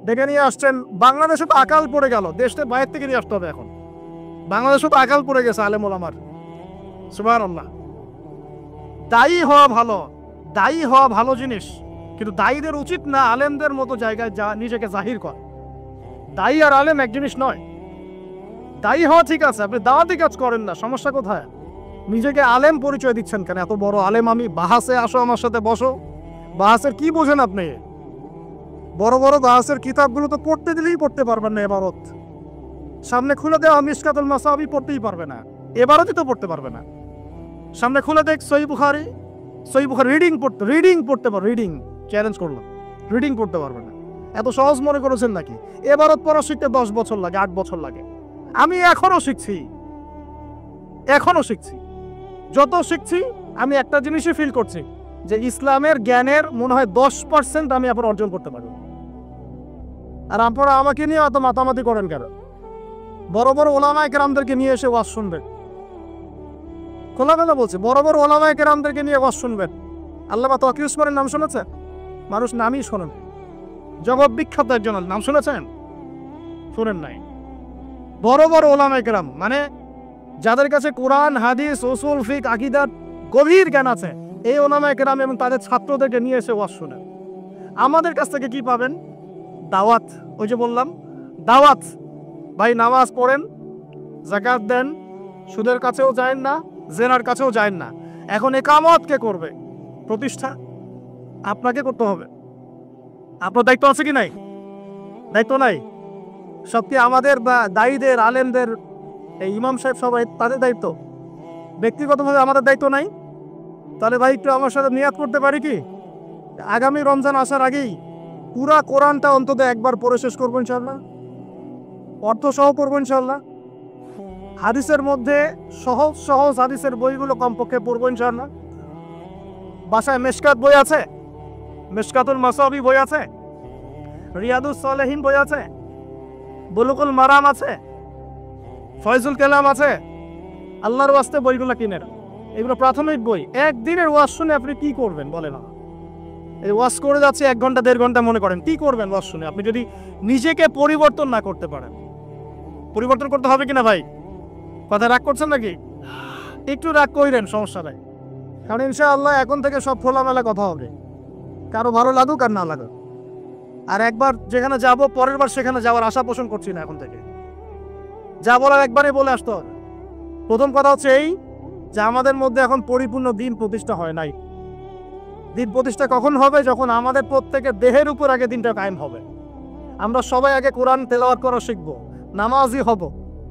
ডেকে নিয়ে আসছেন। বাংলাদেশে তো আকাল পড়ে গেল, দেশটা বাইরে থেকে নিয়ে আসতে হবে এখন। বাংলাদেশে তো আকাল পড়ে গেছে আলেম ওলামার, সুবহানাল্লাহ। দায়ী হওয়া ভালো, দায়ী হওয়া ভালো জিনিস, কিন্তু দায়ীদের উচিত না আলেমদের মতো জায়গায় নিজেকে জাহির কর। দায়ী আর আলেম এক জিনিস নয়। দায়ী হওয়া ঠিক আছে, আপনি দাওয়াতি কাজ করেন না, সমস্যা কোথায়? নিজেকে আলেম পরিচয় দিচ্ছেন কেন? এত বড় আলেম আমি, বাহাসে আসো, আমার সাথে বসো। বাহাসের কি বোঝেন আপনি? বড় বড় বাহাসের কিতাবগুলো তো পড়তে দিলেই পড়তে পারবেন না। এবারত সামনে খুলে দেওয়া মিশকাতুল মাসাবি পড়তেই পারবে না, এবারতই তো পড়তে পারবে না। সামনে খুলে দেখ সহিহ বুখারী রিডিং পড়তে পারো, রিডিং চ্যালেঞ্জ করলাম, রিডিং পড়তে পারবে না। এত সহজ মনে করেছেন নাকি? এবারত পড়া শিখতে 10 বছর লাগে, 8 বছর লাগে। আমি এখনো শিখছি। যত শিখছি আমি একটা জিনিসই ফিল করছি, যে ইসলামের জ্ঞানের মনে হয় 10% আমি আপনার অর্জন করতে পারবো। আর আপনারা আমাকে নিয়ে এত মাতামাতি করেন কেন? বড় বড় ওলামায়ে কেরামদেরকে নিয়ে এসে ওয়াজ শুনবেন, খোলামেলা বলছে, বড় বড় ওলামায়ে কেরামদেরকে নিয়ে ওয়াজ শুনবেন। আল্লামা তকি উসমানের নাম শুনেছেন? মানুষ নামই শোনেন। জগৎ বিখ্যাত একজন নাম শুনেছেন? শুনেন নাই। বড় বড় ওলামায়ে কেরাম মানে যাদের কাছে কোরআন হাদিস উসুল ফিক আকীদার গভীর জ্ঞান আছে, এই ওলামায়ে কেরাম এবং তাদের ছাত্রদেরকে নিয়ে এসে ওয়াজ শুনেন। আমাদের কাছ থেকে কি পাবেন? দাওয়াত। ওই যে বললাম দাওয়াত, ভাই নামাজ পড়েন, যাকাত দেন, সুদের কাছেও যায় না, জেনার কাছেও যায় না। এখন ইকামত কে করবে? প্রতিষ্ঠা আপনাকে করতে হবে। আপনার দায়িত্ব আছে কি নাই? দায়িত্ব নাই? সব কি আমাদের বা দায়ীদের, আলেমদের, এই ইমাম সাহেব সবাই তাদের দায়িত্ব? ব্যক্তিগতভাবে আমাদের দায়িত্ব নাই? তাহলে ভাই একটু আমার সাথে নিয়াত করতে পারি কি, আগামী রমজান আসার আগেই পুরা কোরআনটা অন্তত একবার পড়ে শেষ করবো ইনশাআল্লাহ, অর্থ সহ পড়বো ইনশাআল্লাহ। হাদিসের মধ্যে সহজ হাদিসের বইগুলো কমপক্ষে পড়বো ইনশাআল্লাহ। বাসায় মেশকাত বই আছে, মেশকাতুল মাসাবি বই আছে, রিয়াদুস সালেহিন বই আছে, বুলুগুল মারাম আছে, ফয়জুল কালাম আছে। আল্লাহর ওয়াস্তে বইগুলো কিনেন, এগুলো প্রাথমিক বই। একদিনের ওয়াজ শুনে আপনি কি করবেন বলেন? এই ওয়াজ করে যাচ্ছে 1 ঘন্টা 1.5 ঘন্টা, মনে করেন কি করবেন ওয়াজ শুনে? আপনি যদি নিজেকে পরিবর্তন না করতে পারেন। পরিবর্তন করতে হবে কিনা ভাই? কথা রাগ করছেন নাকি? একটু রাগ কইরেন, সমস্যা নাই, কারণ ইনশাআল্লাহ এখন থেকে সব খোলামেলা কথা হবে, কারো ভালো লাগুক আর না লাগুক। আর একবার যেখানে যাব, পরের বার সেখানে যাওয়ার আশা পোষণ করছি না এখন থেকে। যা বলার একবারে বলে আসতে হবে। প্রথম কথা হচ্ছে এই যে আমাদের মধ্যে এখন পরিপূর্ণ দিন প্রতিষ্ঠা হয় নাই। দিন প্রতিষ্ঠা কখন হবে? যখন আমাদের প্রত্যেকের দেহের উপর আগে দিনটা কায়েম হবে। আমরা সবাই আগে কোরআন তেলাওয়াত করা শিখবো, নামাজি হব,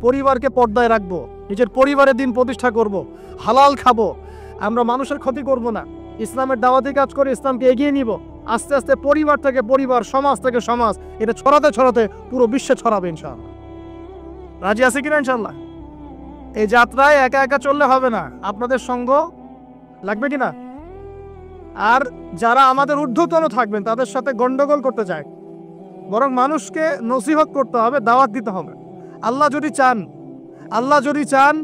পরিবারকে পর্দায় রাখবো, নিজের পরিবারের দিন প্রতিষ্ঠা করব, হালাল খাবো, আমরা মানুষের ক্ষতি করব না, ইসলামের দাওয়াতি কাজ করে ইসলামকে এগিয়ে নিব। আস্তে আস্তে পরিবার থেকে পরিবার, সমাজ থেকে সমাজ, এটা ছড়াতে ছড়াতে পুরো বিশ্বে ছড়াবে ইনশাআল্লাহ। রাজি আছে কিনা ইনশাআল্লাহ? এই যাত্রায় একা একা চললে হবে না, আপনাদের সঙ্গ লাগবে কিনা? আর যারা আমাদের ঊর্ধ্বতন থাকবেন তাদের সাথে গন্ডগোল করতে চায়, বরং মানুষকে নসিহত করতে হবে, দাওয়াত দিতে হবে। আল্লাহ যদি চান,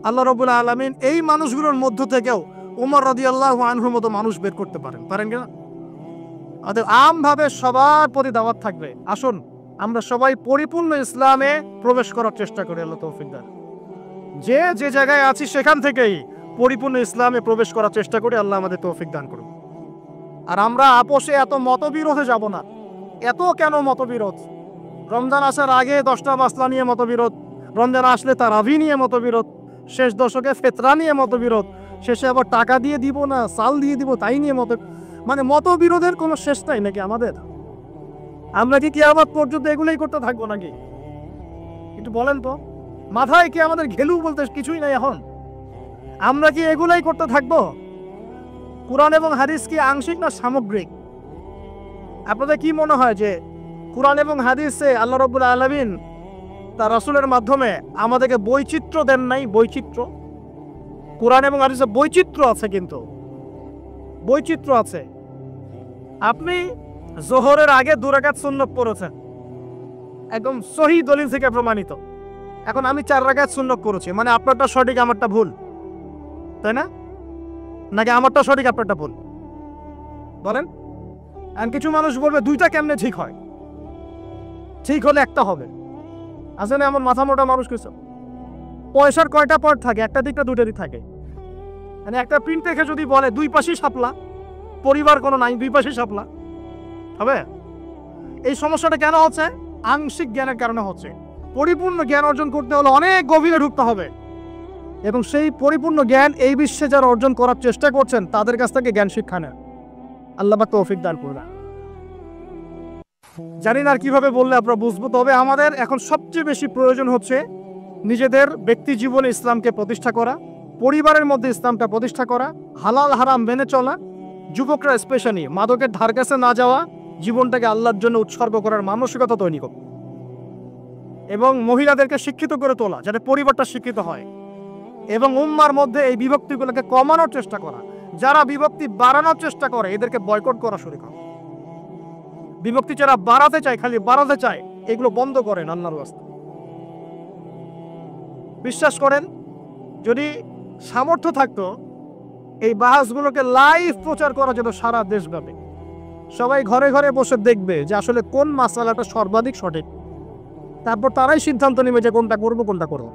আল্লাহ রাব্বুল আলামিন এই মানুষগুলোর মধ্য থেকেও উমর রাদিয়াল্লাহু আনহুর মতো মানুষ বের করতে পারেন কিনা? অতএব আমভাবে সবার প্রতি দাওয়াত থাকবে, আসুন আমরা সবাই পরিপূর্ণ ইসলামে প্রবেশ করার চেষ্টা করি। আল্লাহ তৌফিক দান। যে জায়গায় আছি সেখান থেকেই পরিপূর্ণ ইসলামে প্রবেশ করার চেষ্টা করি। আল্লাহ আমাদের তৌফিক দান করুন। আর আমরা আপোষে এত মতবিরোধে যাব না। এত কেন মতবিরোধ? রমজান আসার আগে 10টা মাসলা নিয়ে মতবিরোধ, রমজান আসলে তারাবি নিয়ে মতবিরোধ, শেষ দশকে ফিতরা নিয়ে মতবিরোধ, শেষে আবার টাকা দিয়ে দিব না চাল দিয়ে দিব তাই নিয়ে মানে মতবিরোধের কোনো শেষ নাই নাকি আমাদের? আমরা কি কিয়ামত পর্যন্ত এগুলোই করতে থাকবো নাকি? একটু বলেন তো, মাথায় কি আমাদের ঘেলু বলতে কিছুই নাই এখন? আমরা কি এগুলাই করতে থাকবো? কোরআন এবং হাদিস কি আংশিক না সামগ্রিক? আপনাদের কি মনে হয় যে কোরআন এবং হাদিসে আল্লাহ রাব্বুল আলামিন তার রাসূলের মাধ্যমে আমাদেরকে বৈচিত্র্য দেন নাই? বৈচিত্র্য, কোরআন এবং হাদিসে বৈচিত্র্য আছে, কিন্তু বৈচিত্র্য আছে। আপনি জোহরের আগে 2 রাকাত সুন্নত পড়েছেন, একদম সহিহ দলিল থেকে প্রমাণিত। এখন আমি 4 রাকাত সুন্নত করেছি, মানে আপনারটা সঠিক আমারটা ভুল, তাই না? নাকি আমারটা সঠিক আপনারটা ভুল? বলেন। আর কিছু মানুষ বলবে 2টা কেমনে ঠিক হয়? ঠিক হলে একটা হবে। আসলে এমন মাথা মোটা মানুষ কিছু। পয়সার কয়টা পার্ট থাকে? একটা দিক না দুইটা দিক থাকে। মানে একটা প্রিন্ট দেখে যদি বলে 2 পাশেই শাপলা, পরিবার কোনো নাই, 2 পাশেই শাপলা হবে? এই সমস্যাটা কেন হচ্ছে? আংশিক জ্ঞানের কারণে হচ্ছে। পরিপূর্ণ জ্ঞান অর্জন করতে হলে অনেক গভীরে ঢুকতে হবে, এবং সেই পরিপূর্ণ জ্ঞান এই বিশ্বে যারা অর্জন করার চেষ্টা করছেন তাদের কাছ থেকে জ্ঞান শিক্ষা নেন। আল্লাহ পাক তৌফিক দান করুন। জানি না আর কিভাবে বললে আপনারা বুঝবো, তবে আমাদের এখন সবচেয়ে বেশি প্রয়োজন হচ্ছে নিজেদের ব্যক্তি জীবনে ইসলামকে প্রতিষ্ঠা করা, পরিবারের মধ্যে ইসলামটা প্রতিষ্ঠা করা, হালাল হারাম মেনে চলা, যুবকরা স্পেশালি মাদকের ধার কাছে না যাওয়া, জীবনটাকে আল্লাহর জন্য উৎসর্গ করার মানসিকতা তৈরি করা, এবং মহিলাদেরকে শিক্ষিত করে তোলা যাতে পরিবারটা শিক্ষিত হয়, এবং উম্মার মধ্যে এই বিভক্তিগুলোকে কমানোর চেষ্টা করা। যারা বিভক্তি বাড়ানোর চেষ্টা করে এদেরকে বয়কট করা শুরু করা। বিভক্তি যারা বাড়াতে চায়, খালি বাড়াতে চায়, এগুলো বন্ধ করেন আল্লাহর রাস্তায়। বিশ্বাস করেন, যদি সামর্থ্য থাকতো এই বাহাসগুলোকে লাইভ প্রচার করা যেত সারা দেশব্যাপী, সবাই ঘরে ঘরে বসে দেখবে যে আসলে কোন মাসালাটা সর্বাধিক সঠিক, তারপর তারাই সিদ্ধান্ত নেবে যে কোনটা করবো কোনটা করবো।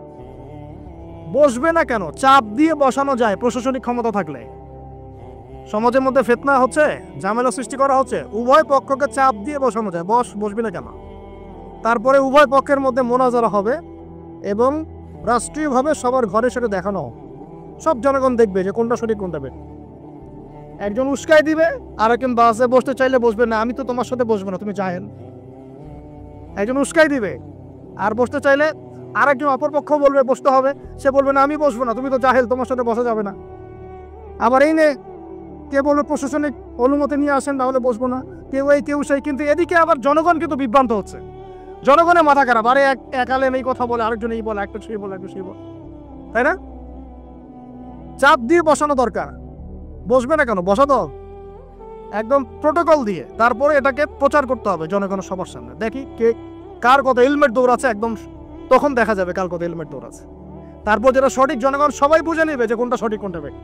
বসবে না কেন? চাপ দিয়ে বসানো যায় প্রশাসনিক ক্ষমতা থাকলে। সমাজের মধ্যে ফিতনা হচ্ছে, ঝামেলা সৃষ্টি করা হচ্ছে, উভয় পক্ষকে চাপ দিয়ে বসানো যায়, বসবি না কেন? তারপরে উভয় পক্ষের মধ্যে মোনাজারা হবে এবং রাষ্ট্রীয়ভাবে সবার ঘরে সেটা দেখানো হবে। সব জনগণ দেখবে যে কোনটা সঠিক কোনটা বেঠিক। একজন উস্কাই দিবে, আর একজন বাসে বসতে চাইলে বসবে না, আমি তো তোমার সাথে বসবো না, তুমি জাহেল। একজন উস্কাই দিবে, আর বসতে চাইলে আরেকজন অপরপক্ষ বলবে বসতে হবে, সে বলবে না আমি বসবো না, তুমি তো জাহেল, তোমার সাথে বসা যাবে না। আবার এই নে কে বলবে প্রশাসনিক অনুমতি নিয়ে আসেন তাহলে বসবো না, কেউ এই কেউ সেই। কিন্তু এদিকে আবার জনগণ কিন্তু বিভ্রান্ত হচ্ছে, জনগণের মাথা খারাপ। আরে এক আলেম এই কথা বলে, আরেকজন এই বলে, একটা সেই বলে, একটা সেই বলে, তাই না? চাপ দিয়ে বসানো দরকার। বসবে না কেন? বসা দাও একদম প্রোটোকল দিয়ে, তারপরে এটাকে প্রচার করতে হবে জনগণের সবার সামনে। দেখি কে কার কথা হেলমেট দৌড় আছে, একদম তখন দেখা যাবে কার কথা হেলমেট দৌড় আছে। তারপর যেটা সঠিক জনগণ সবাই বুঝে নেবে যে কোনটা সঠিক কোনটা বেঠিক।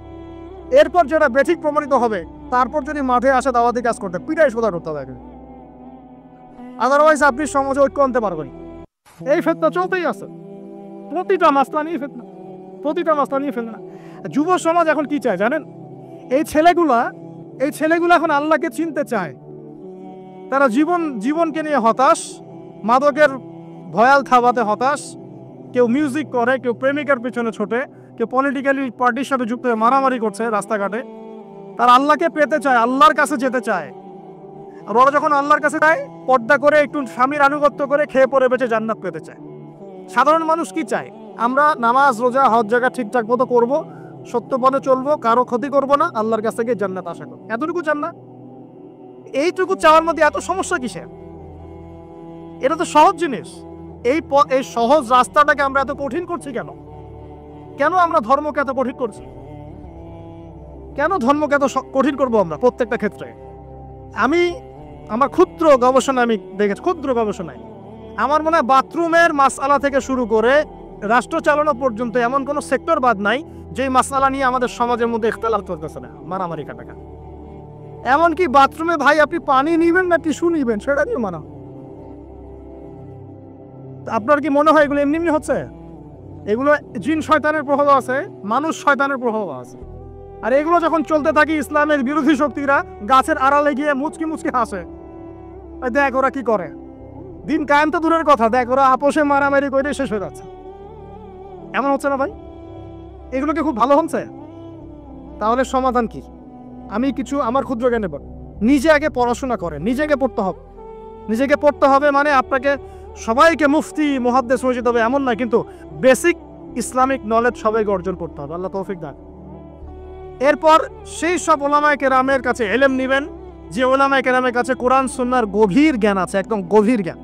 এরপর যেটা বেঠিক প্রমাণিত হবে তারপর যদি মাঠে আসে দাওয়াতি কাজ করতে পিটাই সোজা করতে হবে। আদারওয়াইজ আপনি সমাজে ঐক্য আনতে পারবেন। এই ফেতনা চলতেই আছে, প্রতিটা মাসলা নিয়ে ফেতনা, প্রতিটা মাসলা নিয়ে ফেতনা। যুব সমাজ এখন কি চায় জানেন? এই ছেলেগুলা এখন আল্লাহকে চিনতে চায়। তারা জীবনকে নিয়ে হতাশ, মাদকের ভয়াল থাবাতে হতাশ, কেউ মিউজিক করে, কেউ প্রেমিকার পিছনে ছোটে, কেউ পলিটিক্যালি পার্টির সাথে যুক্ত হয়ে মারামারি করছে রাস্তাঘাটে। তারা আল্লাহকে পেতে চায়, আল্লাহর কাছে যেতে চায়। আর ওরা যখন আল্লাহর কাছে যায়, পর্দা করে একটু স্বামীর আনুগত্য করে খেয়ে পরে বেঁচে জান্নাত পেতে চায়। সাধারণ মানুষ কি চায়? আমরা নামাজ রোজা হজ জায়গা ঠিকঠাক মতো করবো, সত্য পথে চলবো, কারো ক্ষতি করবো না, আল্লাহর কাছ থেকে জান্নাত আশা করবো, এতটুকু চান না? এইটুকু চাওয়ার মধ্যে এত সমস্যা কিসের? এটা তো সহজ জিনিস। এই সহজ রাস্তাটাকে আমরা এত কঠিন করছি কেন? কেন আমরা ধর্মকে এত কঠিন করছি? কেন ধর্মকে এত কঠিন করবো আমরা প্রত্যেকটা ক্ষেত্রে? আমার ক্ষুদ্র গবেষণায় আমি দেখেছি, ক্ষুদ্র গবেষণায় আমার মনে হয় বাথরুমের মাসআলা থেকে শুরু করে রাষ্ট্র চালানো পর্যন্ত এমন কোনো সেক্টর বাদ নাই যে মাসআলা নিয়ে আমাদের সমাজের মধ্যে ইখতিলাফ চলতেছে না, মারামারি কাটাকা। এমনকি বাথরুমে ভাই আপনি পানি নিবেন না টিস্যু নিবেন সেটা নিয়ে মানা। আপনার কি মনে হয় এগুলো এমনি এমনি হচ্ছে? এগুলো জিন শয়তানের প্রভাব আছে, মানুষ শয়তানের প্রভাব আছে। আর এগুলো যখন চলতে থাকে, ইসলামের বিরোধী শক্তিরা গাছের আড়ালে গিয়ে মুচকি মুচকি হাসে, দেখ ওরা কি করে। দিন কায়েম তো দূরের কথা, দেখ ওরা আপোষে মারামারি করে শেষ হয়ে যাচ্ছে। এমন হচ্ছে না ভাই? এগুলো কি খুব ভালো হচ্ছে? তাহলে সমাধান কি? আমি কিছু আমার ক্ষুদ্র জ্ঞানে বল, নিজে আগে পড়াশোনা করেন, নিজেকে পড়তে হবে। নিজেকে পড়তে হবে মানে আপনাকে সবাইকে মুফতি মুহাদ্দিস হয়ে যেতে হবে এমন না, কিন্তু বেসিক ইসলামিক নলেজ সবাইকে অর্জন করতে হবে। আল্লাহ তৌফিক দান। এরপর সেই সব ওলামায়ে কেরামের কাছে ইলম নেবেন যে ওলামায়ে কেরামের কাছে কোরআন সুন্নাহর গভীর জ্ঞান আছে, একদম গভীর জ্ঞান।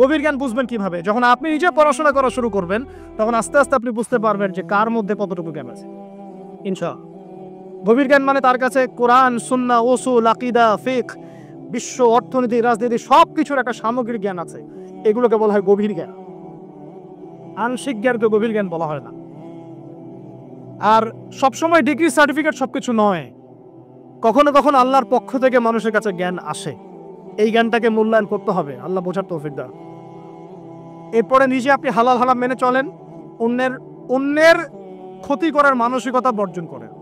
গভীর জ্ঞান বুঝবেন কিভাবে? যখন আপনি নিজে পড়াশোনা করা শুরু করবেন, তখন আস্তে আস্তে আপনি বুঝতে পারবেন যে কার মধ্যে কতটুকু জ্ঞান আছে। ইনশাআল্লাহ গভীর জ্ঞান মানে তার কাছে কোরআন সুন্নাহ উসুল আকীদা ফিকহ বিশ্ব অর্থনীতি রাজনীতি সবকিছুর একটা সামগ্রিক জ্ঞান আছে। এগুলোকে বলা হয় গভীর জ্ঞান। আংশিক জ্ঞানকে গভীর জ্ঞান বলা হয় না। আর সবসময় ডিগ্রি সার্টিফিকেট সবকিছু নয়, কখনো কখনো আল্লাহর পক্ষ থেকে মানুষের কাছে জ্ঞান আসে, এই জ্ঞানটাকে মূল্যায়ন করতে হবে। আল্লাহ বোঝার তৌফিক দান। এরপরে নিজে আপনি হালাল হারাম মেনে চলেন, অন্যের ক্ষতি করার মানসিকতা বর্জন করেন।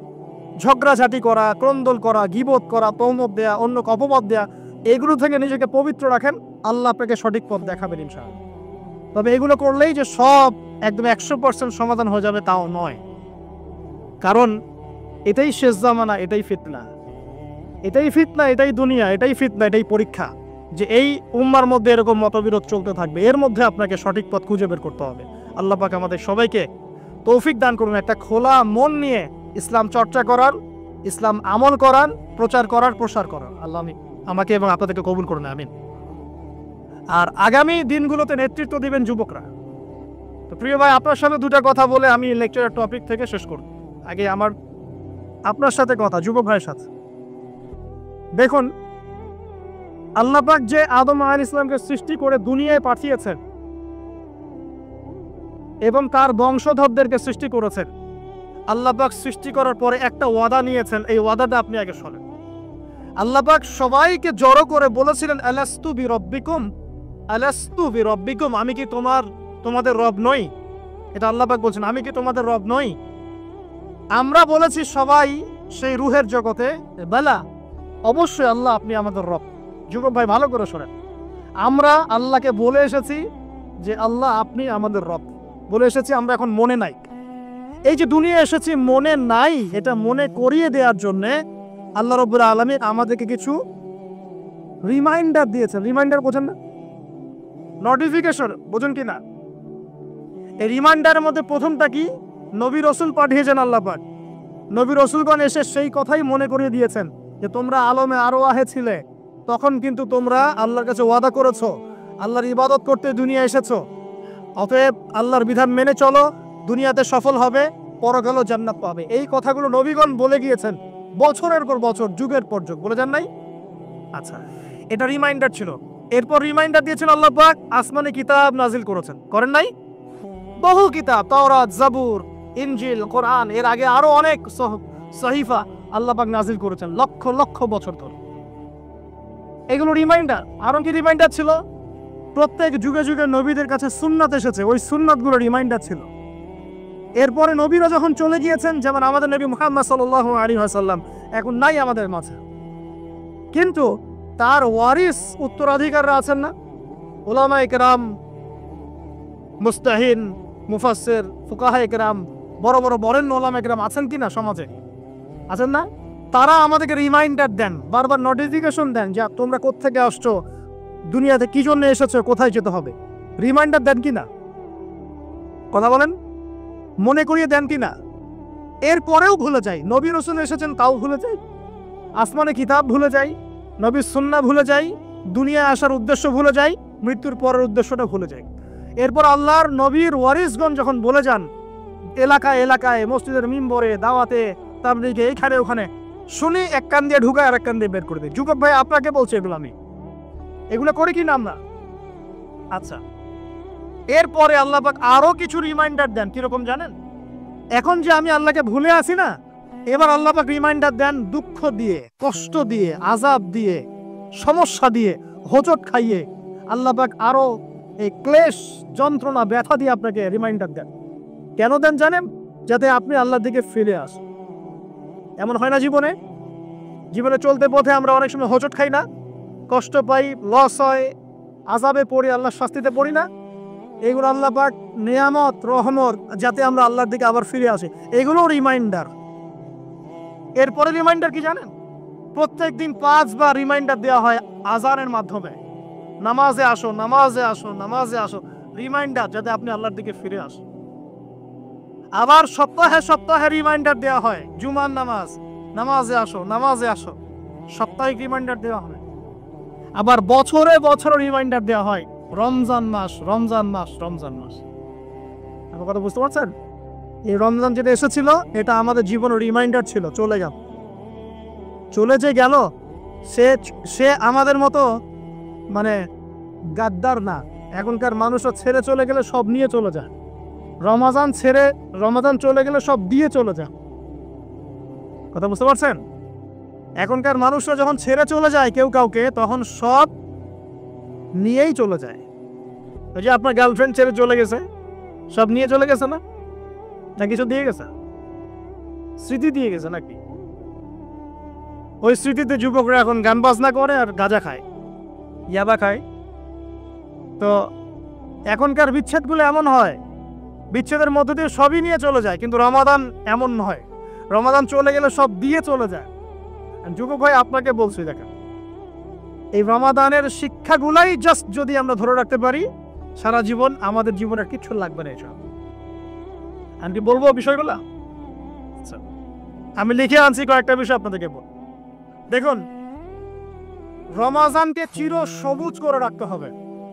ঝগড়াঝাটি করা, ক্রন্দল করা, গীবত করা, তহমত দেয়া, অন্যকে অপবাদ দেয়া, এগুলো থেকে নিজেকে পবিত্র রাখেন। আল্লাহ আপনাকে সঠিক পথ দেখাবেন ইনশাআল্লাহ। তবে এগুলো করলেই যে সব একদম 100% সমাধান হয়ে যাবে তাও নয়, কারণ এটাই শেষ জামানা, এটাই ফিতনা, এটাই দুনিয়া, এটাই ফিতনা, এটাই পরীক্ষা যে এই উম্মার মধ্যে এরকম মতবিরোধ চলতে থাকবে। এর মধ্যে আপনাকে সঠিক পথ খুঁজে বের করতে হবে। আল্লাহ পাক আমাদের সবাইকে তৌফিক দান করুন একটা খোলা মন নিয়ে ইসলাম চর্চা করার, ইসলাম আমল করার, প্রচার করার, প্রসার করার। আল্লাহ আমাকে এবং আপনাদেরকে কবুল করুন, আমিন। আর আগামী দিনগুলোতে নেতৃত্ব দিবেন যুবকরা। তো প্রিয় ভাই, আপনার সাথে দুটা কথা বলে আমি লেকচারের টপিক থেকে শেষ করব। আগে আপনার সাথে কথা, যুবক ভাইয়ের সাথে। দেখুন, আল্লাহ পাক যে আদম আলাইহিস সালামকে সৃষ্টি করে দুনিয়ায় পাঠিয়েছেন এবং তার বংশধরদেরকে সৃষ্টি করেছেন, আল্লাহ পাক সৃষ্টি করার পরে একটা ওয়াদা নিয়েছেন। এই ওয়াদাটা আপনি আগে শোনেন। আল্লাহ পাক সবাইকে জড়ো করে বলেছিলেন, আলাস্তু বিরব্বিকুম, আলাস্তু বিরব্বিকুম, আমি কি তোমাদের রব নই? এটা আল্লাহ পাক বলছেন, আমি কি তোমাদের রব নই? আমরা বলেছি সবাই সেই রুহের জগতে, বেলা অবশ্যই আল্লাহ আপনি আমাদের রব। যুবক ভাই ভালো করে শোনেন, আমরা আল্লাহকে বলে এসেছি যে আল্লাহ আপনি আমাদের রব বলে এসেছি। আমরা এখন মনে নাই, এই যে দুনিয়া এসেছি মনে নাই, এটা মনে করিয়ে দেওয়ার জন্য আল্লাহ রাব্বুল আলামিন আমাদেরকে কিছু রিমাইন্ডার দিয়েছেন। রিমাইন্ডার বোঝেন না? নোটিফিকেশন বোঝেন কি না? এই রিমাইন্ডারের মধ্যে প্রথমটা কি? নবী রসুল পাঠিয়েছেন আল্লাহ পাক। নবী রসুলগণ এসে সেই কথাই মনে করিয়ে দিয়েছেন যে তোমরা আলমে আরওয়াহে ছিলে, তখন কিন্তু তোমরা আল্লাহর কাছে ওয়াদা করেছো, আল্লাহর ইবাদত করতে দুনিয়া এসেছো, অতএব আল্লাহর বিধান মেনে চলো, দুনিয়াতে সফল হবে, পরকালেও জান্নাত পাবে। এই কথাগুলো নবীগণ বলে গিয়েছেন বছরের পর বছর, যুগের পর যুগ। বলে যান নাই? আচ্ছা, এটা রিমাইন্ডার ছিল। এরপর রিমাইন্ডার দিয়েছেন আল্লাহ পাক আসমানে কিতাব নাজিল করেছেন, করেন নাই? বহু কিতাব, তাওরাত, জাবুর, ইনজিল, কোরআন, এর আগে আরো অনেক সহিফা আল্লাহ পাক নাজিল করেছেন লক্ষ লক্ষ বছর ধরে। এগুলো রিমাইন্ডার। আরো কি রিমাইন্ডার ছিল? প্রত্যেক যুগে যুগে নবীদের কাছে সুন্নাত এসেছে, ওই সুন্নাতগুলো রিমাইন্ডার ছিল। এরপরে নবীরা যখন চলে গিয়েছেন, যেমন আমাদের নবী মুহাম্মদ সাল্লাল্লাহু আলাইহি ওয়াসাল্লাম এখন নাই আমাদের মাঝে, কিন্তু তার ওয়ারিস উত্তরাধিকাররা আছেন না? উলামায়ে কেরাম, মুস্তাহিন, মুফাসসির, ফুকাহায়ে কেরাম, বড় বড় বরেণ্য উলামায়ে কেরাম আছেন কি না সমাজে? আছেন না? তারা আমাদেরকে রিমাইন্ডার দেন, বারবার নোটিফিকেশন দেন যে তোমরা কোত্থেকে আসছো, দুনিয়াতে কি জন্য এসেছো, কোথায় যেতে হবে। রিমাইন্ডার দেন কি না? কথা বলেন, মনে করিয়ে দেন কি না? এরপরেও ভুলে যাই। নবী রাসূল এসেছেন তাও ভুলে যাই, আসমানে কিতাব ভুলে যাই, নবীর সুন্নাহ ভুলে যাই, দুনিয়ায় আসার উদ্দেশ্য ভুলে যাই, মৃত্যুর পরের উদ্দেশ্যটা ভুলে যাই। এরপর আল্লাহর নবীর ওয়ারিসগণ যখন বলে যান এলাকায় এলাকায়, মসজিদের মিম্বরে, দাওয়াতে, তাবলীগে, এখানে ওখানে, শুনি এক কান দিয়ে ঢুকায় আর এক কান দিয়ে বের করে দিই। যুবক ভাই আপনাকে বলছে এগুলো, আমি এগুলো করি কি না আমরা? আচ্ছা, এরপরে আল্লাহ পাক আরো কিছু রিমাইন্ডার দেন। কিরকম জানেন? এখন যে আমি আল্লাহকে ভুলে আছি না, এবার আল্লাহ পাক রিমাইন্ডার দেন দুঃখ দিয়ে, কষ্ট দিয়ে, আযাব দিয়ে, সমস্যা দিয়ে, হোঁচট খাইয়ে আল্লাহ পাক আরো এই ক্লেশ, যন্ত্রণা, ব্যথা দিয়ে আপনাকে রিমাইন্ডার দেন। কেন দেন জানেন? যাতে আপনি আল্লাহর দিকে ফিরে আসেন। এমন হয় না জীবনে? জীবনে চলতে পথে আমরা অনেক সময় হোঁচট খাই না, কষ্ট পাই, লস হয়, আযাবে পড়ি, আল্লাহর শাস্তিতে পড়ি না? এগুলো আল্লাহ পাক নিয়ামত, রহমত, যাতে আমরা আল্লাহর দিকে আবার ফিরে আসি। এগুলো রিমাইন্ডার। এরপরে রিমাইন্ডার কি জানেন? প্রত্যেক দিন 5 বার রিমাইন্ডার দেওয়া হয় আযানের মাধ্যমে, নামাজে আসো, নামাজে আসো, নামাজে আসো। রিমাইন্ডার যাতে আপনি আল্লাহর দিকে ফিরে আসেন। আবার সপ্তাহে সপ্তাহে রিমাইন্ডার দেওয়া হয়, জুমার নামাজ, নামাজে আসো, নামাজে আসো, সাপ্তাহিক রিমাইন্ডার দেওয়া হয়। আবার বছরে বছরে রিমাইন্ডার দেওয়া হয়, রমজান মাস, রমজান মাস, রমজান মাস। আমার কথা বুঝতে পারছেন? এই রমজান যেটা এসেছিল, এটা আমাদের জীবনের রিমাইন্ডার ছিল। চলে গেল, চলে যে গেল, সে আমাদের মতো মানে গাদ্দার না। এখনকার মানুষরা ছেড়ে চলে গেলে সব নিয়ে চলে যায়। রমাদান চলে গেলে সব দিয়ে চলে যায়। কথা বুঝতে পারছেন? এখনকার মানুষরা যখন ছেড়ে চলে যায় কেউ কাউকে, তখন সব নিয়েই চলে যায়। ওই যে আপনার গার্লফ্রেন্ড ছেড়ে চলে গেছে, সব নিয়ে চলে গেছে না? না কিছু দিয়ে গেছে? স্মৃতি দিয়ে গেছে নাকি? ওই স্মৃতিতে যুবকরা এখন গান বাজনা করে আর গাঁজা খায়, ইয়াবা খায়। তো এখনকার বিচ্ছেদগুলো এমন হয়, বিচ্ছেদের মধ্য দিয়ে সবই নিয়ে চলে যায়। কিন্তু রমাদান এমন নয়, রমাদান চলে গেলে সব দিয়ে চলে যায়। যুবক ভাই আপনাকে বলছি, দেখেন, এই রমাদানের শিক্ষাগুলাই জাস্ট যদি আমরা ধরে রাখতে পারি, সারা জীবন আমাদের জীবনের কিচ্ছু লাগবে না। এসব আমি বলবো বিষয়গুলো। আচ্ছা, আমি লিখে আনছি কয়েকটা বিষয় আপনাদেরকে বল। দেখুন, রমাদানকে চির সবুজ করে রাখতে হবে।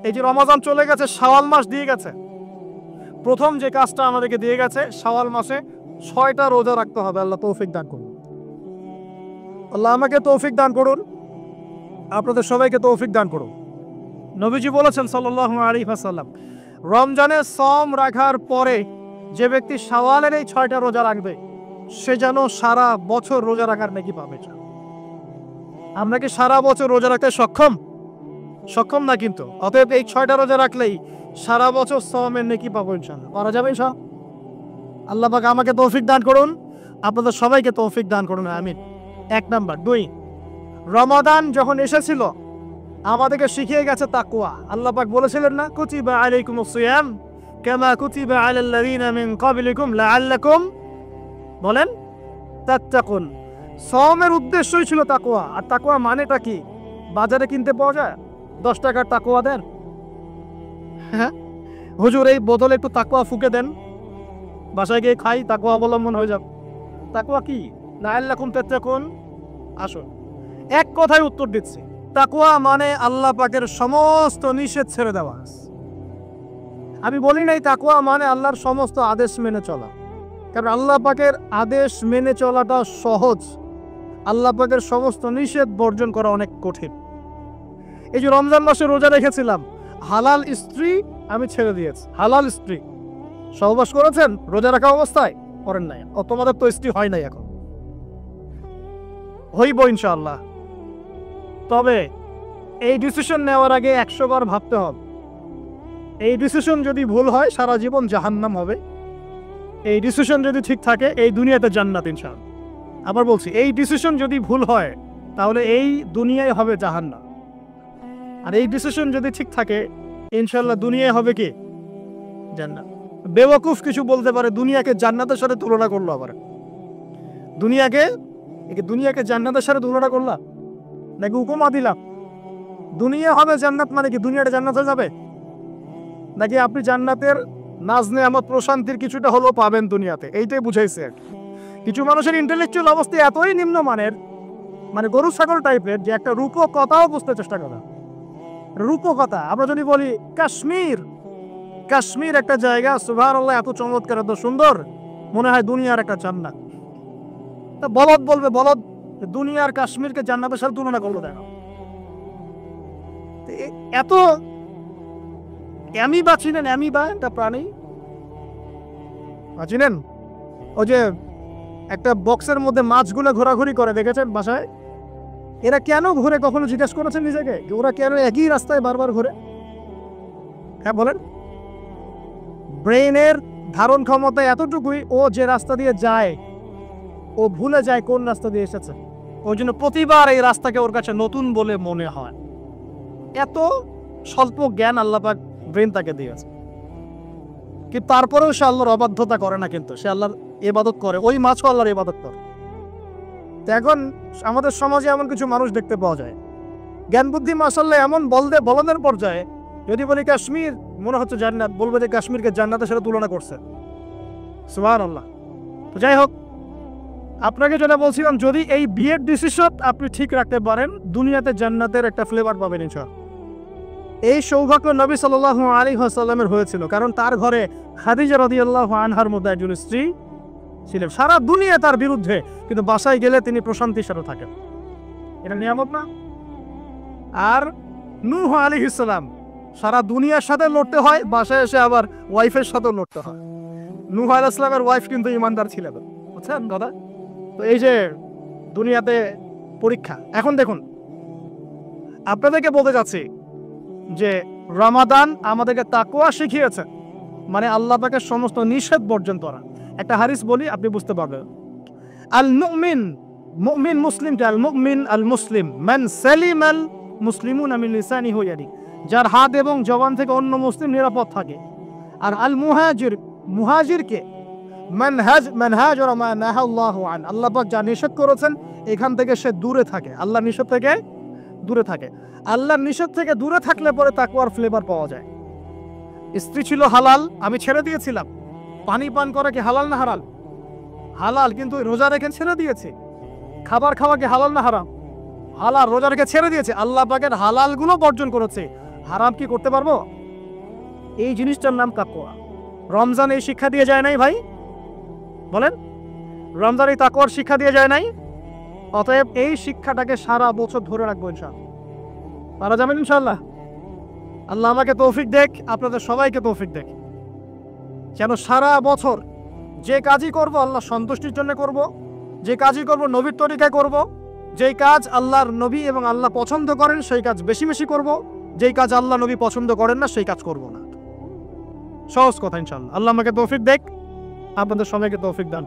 এই যে রমাদান চলে গেছে, শাওয়াল মাস দিয়ে গেছে, প্রথম যে কাজটা আমাদেরকে দিয়ে গেছে, শাওয়াল মাসে 6টা রোজা রাখতে হবে। আল্লাহ তৌফিক দান করুন। আল্লাহ আমাকে তৌফিক দান করুন, আপনাদের সবাইকে তৌফিক দান করুন। নবীজি বলেছেন সাল্লাল্লাহু আলাইহি ওয়াসাল্লাম, রমজানের সম রাখার পরে যে ব্যক্তি শাওয়ালের এই 6টা রোজা রাখবে, সে যেন সারা বছর রোজা রাখার নেকি পাবে। আমরা কি সারা বছর রোজা রাখতে সক্ষম না? কিন্তু অতএব এই 6টা রোজা রাখলেই সারা বছর সওমের নেকি পাবো ইনশাআল্লাহ। পারা যাবে ইনশাআল্লাহ। আল্লাহ পাক আমাকে তৌফিক দান করুন, আপনাদের সবাইকে তৌফিক দান করুন, আমিন। 1 নাম্বার। 2, রমাদান যখন এসেছিল আমাদেরকে শিখিয়ে গেছে তাকওয়া। আল্লাহ পাক বলেছিলেন না, কুতিবা আলাইকুমুস সিয়াম কামা কুতিবা আলাল্লাযিনা মিন ক্বাবলিকুম লাআল্লাকুম বলেন তাত্তাকুন। সওমের উদ্দেশ্যই ছিল তাকওয়া। আর তাকওয়া মানেটা কি? বাজারে কিনতে পাওয়া যায়? 10 টাকার তাকওয়া দেন, হ্যাঁ হুজুর এই বোতলে একটু তাকওয়া ফুকে দেন, বাসায় গিয়ে খাই, তাকওয়া অবলম্বন হয়ে যাবে। তাকওয়া কি? লাআল্লাকুম তাত্তাকুন। আসুন, এক কথায় উত্তর দিচ্ছি, তাকওয়া মানে আল্লাহ পাকের সমস্ত নিষেধ ছেড়ে দেওয়া। আমি বলি নাই তাকওয়া মানে আল্লাহর সমস্ত আদেশ মেনে চলা, কারণ আল্লাহ পাকের আদেশ মেনে চলাটা সহজ, আল্লাহ পাকের সমস্ত নিষেধ বর্জন করা অনেক কঠিন। এই যে রমজান মাসে রোজা রেখেছিলাম, হালাল স্ত্রী আমি ছেড়ে দিয়েছি। হালাল স্ত্রী সহবাস করেছেন রোজা রাখা অবস্থায়? করেন নাই? তোমাদের তো স্ত্রী হয় নাই এখন। হইব ইনশাআল্লাহ। তবে এই ডিসিশন নেওয়ার আগে 100 বার ভাবতে হবে। এই ডিসিশন যদি ভুল হয় সারা জীবন জাহান্নাম হবে, এই ডিসিশন যদি ঠিক থাকে এই দুনিয়াতে জান্নাত ইনশাআল্লাহ। আবার বলছি, এই ডিসিশন যদি ভুল হয় তাহলে এই দুনিয়ায় হবে জাহান্নাম, আর এই ডিসিশন যদি ঠিক থাকে ইনশাআল্লাহ দুনিয়ায় হবে কি জান্নাত। বেওয়াকুফ কিছু বলতে পারে দুনিয়াকে জান্নাতের সাথে তুলনা করলো, আবার দুনিয়াকে জান্নাতের সাথে তুলনা করলাম নাকি উপমা দিলাম? দুনিয়া হবে জান্নাত মানে কি দুনিয়াটা জান্নাত হয়ে যাবে? নাকি আপনি জান্নাতের নাজ নেয়ামত প্রশান্তির কিছুটা হলেও পাবেন দুনিয়াতে, এইটাই বুঝাইছে। কিছু মানুষের ইন্টেলেকচুয়াল অবস্থা এতই নিম্নমানের, মানে গরু ছাগল টাইপের, যে একটা রূপকথাও বুঝতে চেষ্টা করে। রূপকথা আমরা যদি বলি কাশ্মীর একটা জায়গা, সুবহানাল্লাহ, এত চমৎকার, এত সুন্দর, মনে হয় দুনিয়ার একটা জান্নাত। তা বলদ বলবে, বলদ দুনিয়ার কাশ্মীরকে জান্নাতের সাথে তুলনা করলো, দেখো এত অ্যামিবা চিনেন? অ্যামিবা একটা প্রাণী চিনেন? ওই যে একটা বক্সের মধ্যে মাছগুলো ঘোরাঘুরি করে, দেখেছেন বাসায়? এরা কেন ঘুরে, কখনো জিজ্ঞেস করেছেন নিজেকে ওরা কেন একই রাস্তায় বারবার ঘুরে? হ্যাঁ বলেন। ব্রেইনের ধারণ ক্ষমতা এতটুকুই, ও যে রাস্তা দিয়ে যায় ও ভুলে যায় কোন রাস্তা দিয়ে এসেছে, ওই জন্য প্রতিবার এই রাস্তাকে ওর কাছে নতুন বলে মনে হয়। এত স্বল্প জ্ঞান আল্লাহ পাক ব্রেন তাকে দিয়েছে, কিন্তু তারপরেও সে আল্লাহর অবাধ্যতা করে না, কিন্তু সে আল্লাহর ইবাদত করে। ওই মাছও আল্লাহর ইবাদত করে। তো এখন আমাদের সমাজে এমন কিছু মানুষ দেখতে পাওয়া যায়, জ্ঞান বুদ্ধি মাশাআল্লাহ এমন বলদের পর্যায়ে, যদি বলি কাশ্মীর মনে হচ্ছে জান্নাত, বলবে যে কাশ্মীরকে জান্নাতের সাথে তুলনা করছে। সুবহানাল্লাহ। তো যাই হোক, আপনাকে যেটা বলছিলাম, যদি এই বিয়ের ডিসিশন আপনি ঠিক রাখতে পারেন দুনিয়াতে জান্নাতের একটা ফ্লেভার পাবেন ইনশাআল্লাহ। এই সৌভাগ্য নবী সাল্লাল্লাহু আলাইহি ওয়াসাল্লামের হয়েছিল, কারণ তার ঘরে খাদিজা রাদিয়াল্লাহু আনহার মতো একজন স্ত্রী ছিলেন। সারা দুনিয়া তার বিরুদ্ধে, কিন্তু বাসায় গেলে তিনি প্রশান্তির সাথে থাকেন। এটা নিয়ামত না? আর নূহ আলাইহিস সালাম, সারা দুনিয়ার সাথে লড়তে হয়, বাসায় এসে আবার ওয়াইফের সাথেও লড়তে হয়। নূহ আলাইহিস সালামের ওয়াইফ কিন্তু ইমানদার ছিলেন, বুঝছেন দাদা? তো এই যে দুনিয়াতে পরীক্ষা। এখন দেখুন, আপনাদেরকে বলতে যাচ্ছি যে রমাদান আমাদেরকে তাকওয়া শিখিয়েছে, মানে আল্লাহ পাকের সমস্ত নিষেধ বর্জন করা। একটা হাদিস বলি, আপনি বুঝতে পারবেন। আল মুমিন, মুমিন মুসলিমটা, আল মুমিন আল মুসলিম মান সালিমাল মুসলিমুনা মিন লিসানিহি ওয়া ইয়াদিহি, যার হাত এবং জবান থেকে অন্য মুসলিম নিরাপদ থাকে। আর আল মুহাজির, মুহাজিরকে মানহাজরা মা নাহাল্লাহু আন, আল্লাহ পাক যা নিষেধ করেছেন এখান থেকে সে দূরে থাকে, আল্লাহর নিষেধ থেকে দূরে থাকে। আল্লাহর নিষেধ থেকে দূরে থাকলে পরে তাকওয়ার ফ্লেভার পাওয়া যায়। স্ত্রী ছিল হালাল, আমি ছেড়ে দিয়েছিলাম। পানি পান করা কি হালাল না হারাম? হালাল, কিন্তু রোজা রেখে ছেড়ে দিয়েছে। খাবার খাওয়া কি হালাল না হারাম? হালাল, রোজা রেখে ছেড়ে দিয়েছে। আল্লাহ পাকের হালাল গুলো বর্জন করেছে, হারাম কি করতে পারবো? এই জিনিসটার নাম তাকওয়া। রমজান এই শিক্ষা দিয়ে যায় নাই ভাই? বলেন, রমজান এই তাকওয়ার শিক্ষা দিয়ে যায় নাই? অতএব এই শিক্ষাটাকে সারা বছর ধরে রাখবো ইনশাআল্লাহ। পারা যাবেন ইনশাআল্লাহ। আল্লাহ আমাকে তৌফিক দেখ, আপনাদের সবাইকে তৌফিক দেখ, যেন সারা বছর যে কাজই করব আল্লাহ সন্তুষ্টির জন্য করব, যে কাজই করব নবীর তরিকায় করব, যেই কাজ আল্লাহর নবী এবং আল্লাহ পছন্দ করেন সেই কাজ বেশি বেশি করব, যেই কাজ আল্লাহ নবী পছন্দ করেন না সেই কাজ করব না। সহজ কথা ইনশাআল্লাহ। আল্লাহ আমাকে তৌফিক দেখ, আপনাদের সবাইকে তৌফিক দান।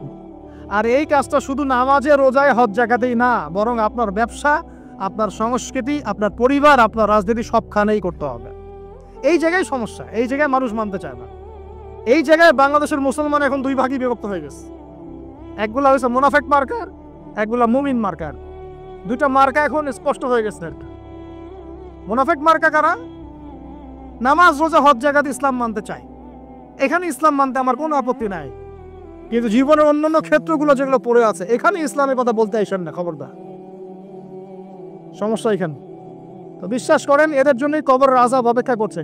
আর এই কাজটা শুধু নামাজে, রোজায়, হজ জাকাতেই না, বরং আপনার ব্যবসা, আপনার সংস্কৃতি, আপনার পরিবার, আপনার রাজনীতি সবখানেই করতে হবে। এই জায়গায় সমস্যা, এই জায়গায় মানুষ মানতে চায় না। এই জায়গায় বাংলাদেশের মুসলমান এখন দুই ভাগে বিভক্ত হয়ে গেছে। একগুলা হয়েছে মুনাফেক মার্কার, একগুলা মুমিন মার্কার। দুইটা মার্কা এখন স্পষ্ট হয়ে গেছে। মুনাফেক মার্কা কারা? নামাজ, রোজা, হজ জাকাত ইসলাম মানতে চায়, এখানে ইসলাম মানতে আমার কোনো আপত্তি নাই, কিন্তু জীবনের অন্যান্য ক্ষেত্রগুলো যেগুলো পড়ে আছে এখানে ইসলামের কথা বলতে আইসেন না, খবরদার। সমস্যা এখানে। তো বিশ্বাস করেন এদের জন্যই কবরের আযাব অপেক্ষা করছে।